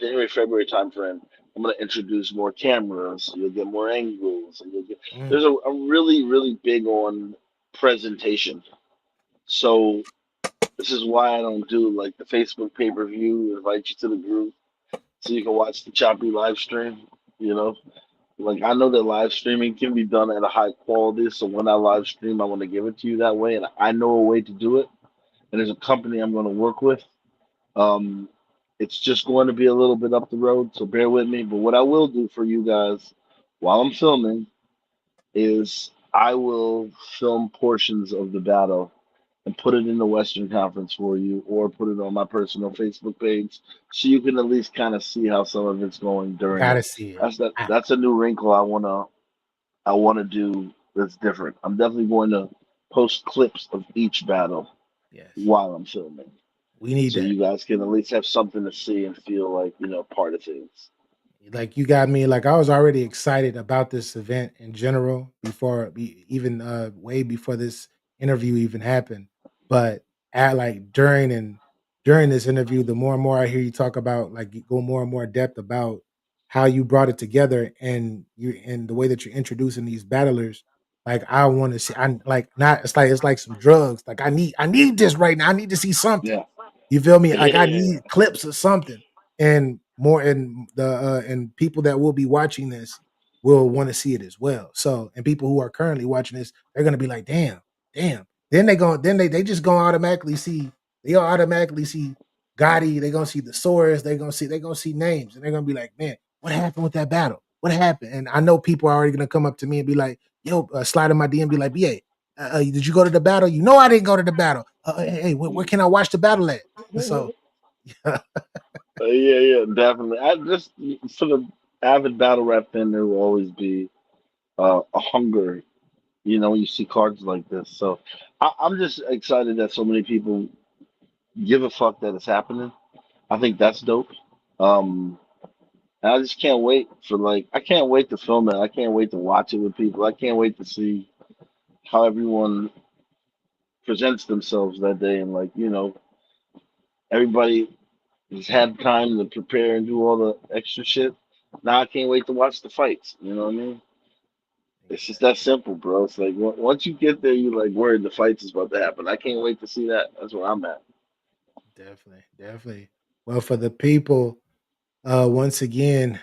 January February time frame. I'm gonna introduce more cameras. So you'll get more angles, and you'll get. Mm. There's a really really big on presentation. So this is why I don't do like the Facebook pay per view. Invite you to the group so you can watch the choppy live stream. You know, like I know that live streaming can be done at a high quality. So when I live stream, I want to give it to you that way, and I know a way to do it. And there's a company I'm going to work with. Um, it's just going to be a little bit up the road, so bear with me. But what I will do for you guys while I'm filming is I will film portions of the battle and put it in the Western Conference for you, or put it on my personal Facebook page, so you can at least kind of see how some of it's going during Gotta it. see it. That's a new wrinkle I wanna do that's different. I'm definitely going to post clips of each battle Yes. while I'm filming, We need so that. you guys can at least have something to see and feel like part of things. Like you got me, like I was already excited about this event in general before even way before this interview even happened. But at like during this interview, the more and more I hear you talk about, like you go more and more depth about how you brought it together and the way that you're introducing these battlers. Like I want to see, I like not it's like some drugs. Like I need this right now. I need to see something. Yeah. You feel me? Like I Yeah. need clips of something and more and the and people that will be watching this will want to see it as well. So, and people who are currently watching this, they're gonna be like, damn, damn. Then they just gonna automatically see, they'll automatically see Gotti, they're gonna see the Source, they're gonna see names, and they're gonna be like, man, what happened with that battle? What happened? And I know people are already gonna come up to me and be like, yo, slide in my DM, be like, BA, did you go to the battle? You know I didn't go to the battle. Hey, where can I watch the battle at? So yeah, Yeah, definitely. I just for the avid battle rap fan, there will always be a hunger. When you see cards like this. So I'm just excited that so many people give a fuck that it's happening. I think that's dope. Um, and I just can't wait for I can't wait to film it. I can't wait to watch it with people. I can't wait to see how everyone presents themselves that day, and everybody has had time to prepare and do all the extra shit. Now I can't wait to watch the fights. You know what I mean? It's just that simple, bro. It's like once you get there, you're like worried the fights is about to happen. I can't wait to see that. That's where I'm at. definitely, definitely. Well, for the people, once again,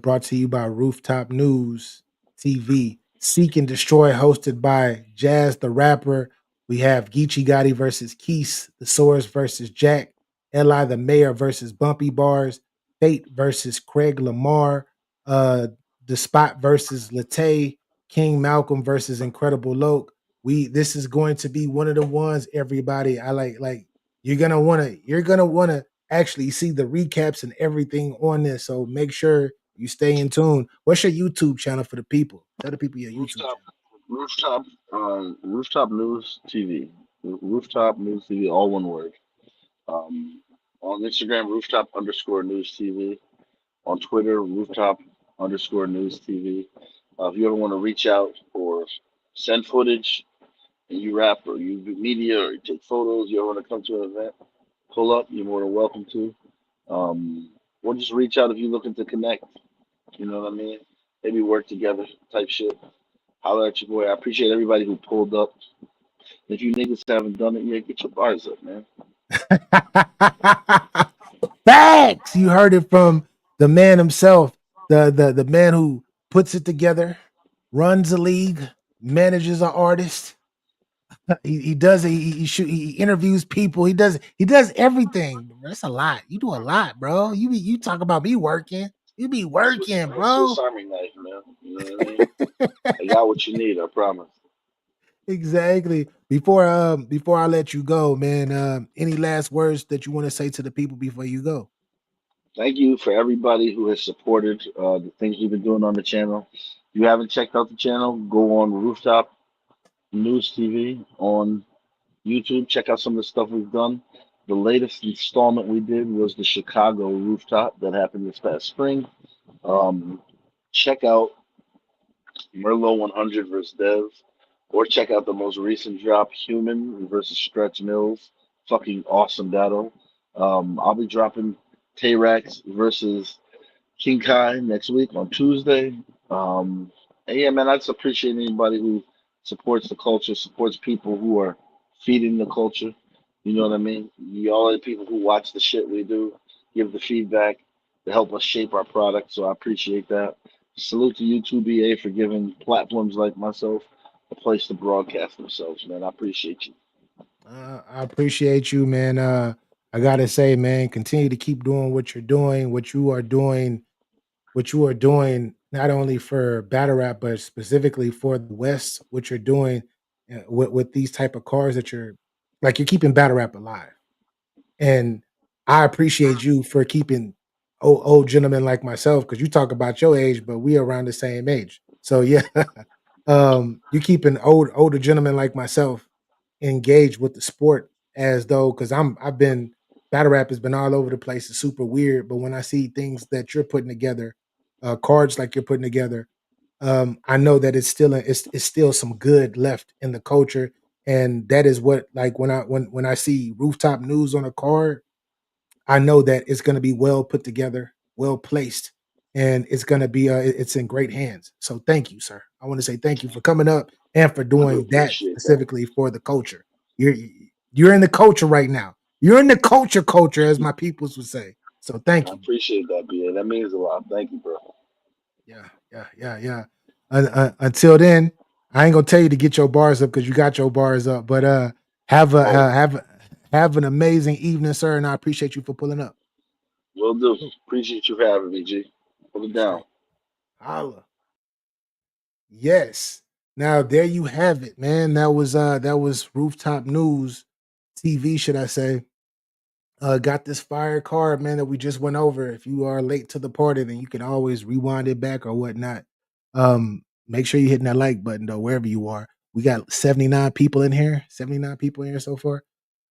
brought to you by Rooftop News TV. Seek and Destroy, hosted by Jazz the Rapper. We have Geechee Gotti versus Keese, The Source versus Jack, Eli the Mayor versus Bumpy Bars, Fate versus Craig Lamar, The Spot versus Latay, King Malcolm versus Incredible Loke. This is going to be one of the ones, everybody. I like you're gonna wanna actually see the recaps and everything on this. So make sure you stay in tune. What's your YouTube channel for the people? Tell the people your YouTube Rooftop, channel. rooftop news TV, rooftop news TV, all one word. Um, on Instagram, rooftop underscore news TV. On Twitter, rooftop underscore news TV. If you ever want to reach out or send footage and you rap or you do media or you take photos, you ever want to come to an event, pull up, you're more than welcome to. Or just reach out if you're looking to connect. You know what I mean? Maybe work together type shit. Holler at your boy. I appreciate everybody who pulled up. If you niggas haven't done it yet, get your bars up, man. Facts. You heard it from the man himself, the man who puts it together, runs a league, manages an artist. He does he interviews people. He does everything. That's a lot. You do a lot, bro. You talk about me working. You be working, Swiss bro. Army knife, man. You know what I mean? I got what you need, I promise. Exactly. Before I let you go, man, any last words that you want to say to the people before you go? Thank you for everybody who has supported the things we've been doing on the channel. If you haven't checked out the channel, go on Rooftop News TV on YouTube. Check out some of the stuff we've done. The latest installment we did was the Chicago rooftop that happened this past spring. Um, check out Merlot 100 versus Dev, or check out the most recent drop, Human versus Stretch Mills. Fucking awesome battle. I'll be dropping Tay-Rax versus King Kai next week on Tuesday. Um, and yeah, man, I just appreciate anybody who supports the culture, supports people who are feeding the culture. You know what I mean? Y'all are the people who watch the shit we do, give the feedback to help us shape our product. So I appreciate that. Salute to you, 2BA, for giving platforms like myself a place to broadcast themselves, man. I appreciate you. I appreciate you, man. I gotta say, man, continue to keep doing what you're doing, what you are doing, not only for battle rap, but specifically for the West, what you're doing with these type of cars that you're keeping battle rap alive. And I appreciate you for keeping old gentlemen like myself, because you talk about your age, but we are around the same age. So yeah, you keeping older gentlemen like myself engaged with the sport, as though, because I've been battle rap has been all over the place. It's super weird, but when I see things that you're putting together, cards like you're putting together, I know that it's still some good left in the culture, and that is what, like, when I see Rooftop News on a card, I know that it's going to be well put together, well placed, and it's going to be it's in great hands. So thank you, sir. I want to say thank you for coming up and for I do doing that appreciate that. specifically for the culture. You're in the culture right now. You're in the culture, as my peoples would say. So thank I you. appreciate that, BA. That means a lot. Thank you, bro. Yeah. Yeah. Until then, I ain't gonna tell you to get your bars up because you got your bars up. But have a Oh, have an amazing evening, sir, and I appreciate you for pulling up. will do. Cool. Appreciate you for having me, G. Put it For down. sure. Holla. Yes. Now there you have it, man. That was Rooftop News TV, should I say. Got this fire card, man, that we just went over. If you are late to the party, then you can always rewind it back or whatnot. Make sure you're hitting that like button though, wherever you are. We got 79 people in here, 79 people in here so far.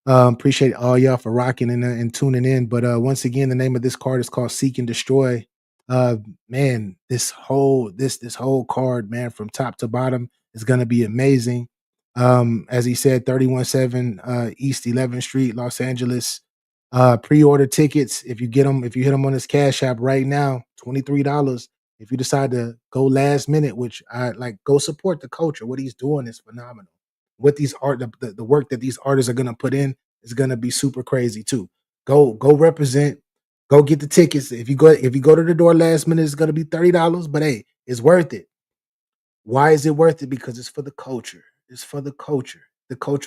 Appreciate all y'all for rocking and tuning in. But once again, the name of this card is called Seek and Destroy. Man, this whole card, man, from top to bottom is gonna be amazing. As he said, 317 East 11th Street, Los Angeles. Pre-order tickets. If you hit them on his Cashapp right now, $23. If you decide to go last minute, which I like, go support the culture. What he's doing is phenomenal. What these the work that these artists are gonna put in is gonna be super crazy too. Go represent. Go get the tickets. If you go to the door last minute, it's gonna be $30. But hey, it's worth it. Why is it worth it? Because it's for the culture. It's for the culture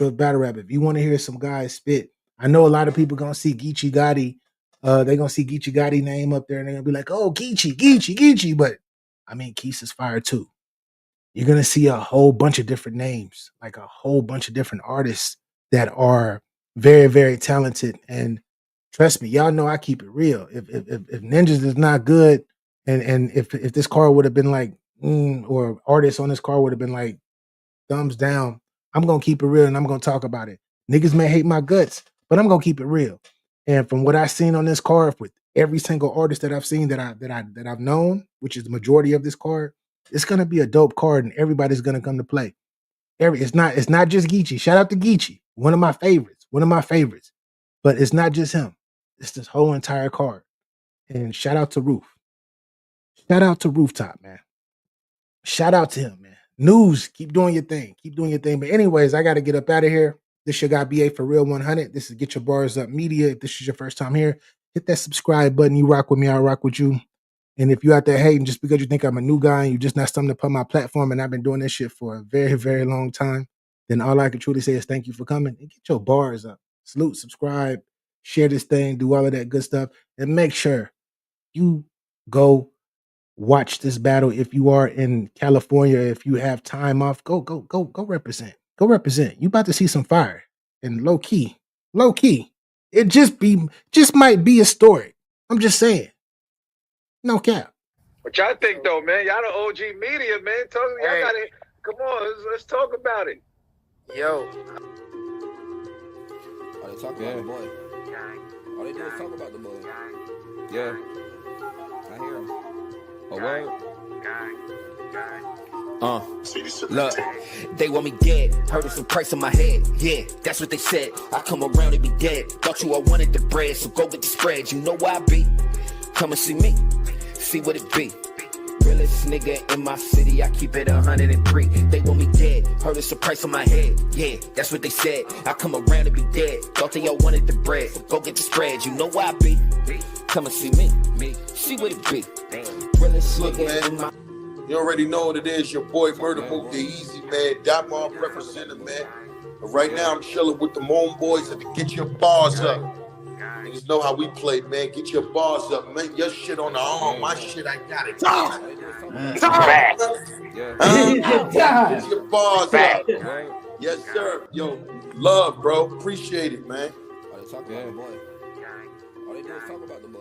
of battle rap. If you want to hear some guys spit, I know a lot of people gonna see Geechee Gotti. They're gonna see Geechee Gotti name up there, and they're gonna be like, "Oh, Geechee." But I mean, Keith is fire too. You're gonna see a whole bunch of different names, like a whole bunch of different artists that are very, very talented. And trust me, y'all know I keep it real. If Ninjas is not good, and if this car would have been like, or artists on this car would have been like thumbs down, I'm gonna keep it real and I'm gonna talk about it. Niggas may hate my guts, but I'm gonna keep it real. And from what I've seen on this card, with every single artist that I've seen that I've known, which is the majority of this card, it's gonna be a dope card, and everybody's gonna come to play. It's not just Geechee. Shout out to Geechee, one of my favorites, But it's not just him. It's this whole entire card. And shout out to Roof. Shout out to Rooftop, man. Shout out to him, man. Newz, keep doing your thing. Keep doing your thing. But anyways, I got to get up out of here. This your guy BA for Real 100. This is Get Your Bars Up Media. If this is your first time here, hit that subscribe button. You rock with me, I rock with you. And if you out there hating just because you think I'm a new guy and you just not something to put on my platform, and I've been doing this shit for a very, very long time, then all I can truly say is thank you for coming and get your bars up. Salute, subscribe, share this thing, do all of that good stuff, and make sure you go watch this battle. If you are in California, if you have time off, go represent. Go represent. You about to see some fire. And low key, it just might be a story. I'm just saying. No cap. What y'all think though, man? Y'all the OG media, man. Y'all got it. Come on, let's talk about it. Yo, All they talk about the boy. All they do is talk about the boy. Yeah. I hear him. Oh, word. Look, they want me dead. Heard of some price on my head. Yeah, that's what they said. I come around and be dead. Thought you all wanted the bread, so go get the spread. You know where I be. Come and see me. See what it be. Realest nigga in my city, I keep it 103. They want me dead, heard it's a price on my head. Yeah, that's what they said. I come around and be dead. Thought they all wanted the bread, so go get the spread. You know where I be. Come and see me. See what it be. Realest Look, nigga in man, my. you already know what it is. Your boy Murder Mook, the easy man. Dot Mob representing, man. But right now, I'm chilling with the Moan Boys and to get your bars up. Niggas know how we play, man. Get your bars up, man. Your shit on the arm. My shit, I got it. Yeah. Get your bars up. Yes, sir. Yo, love, bro. Appreciate it, man. All they talk about the boy. All they do is talk about the boy.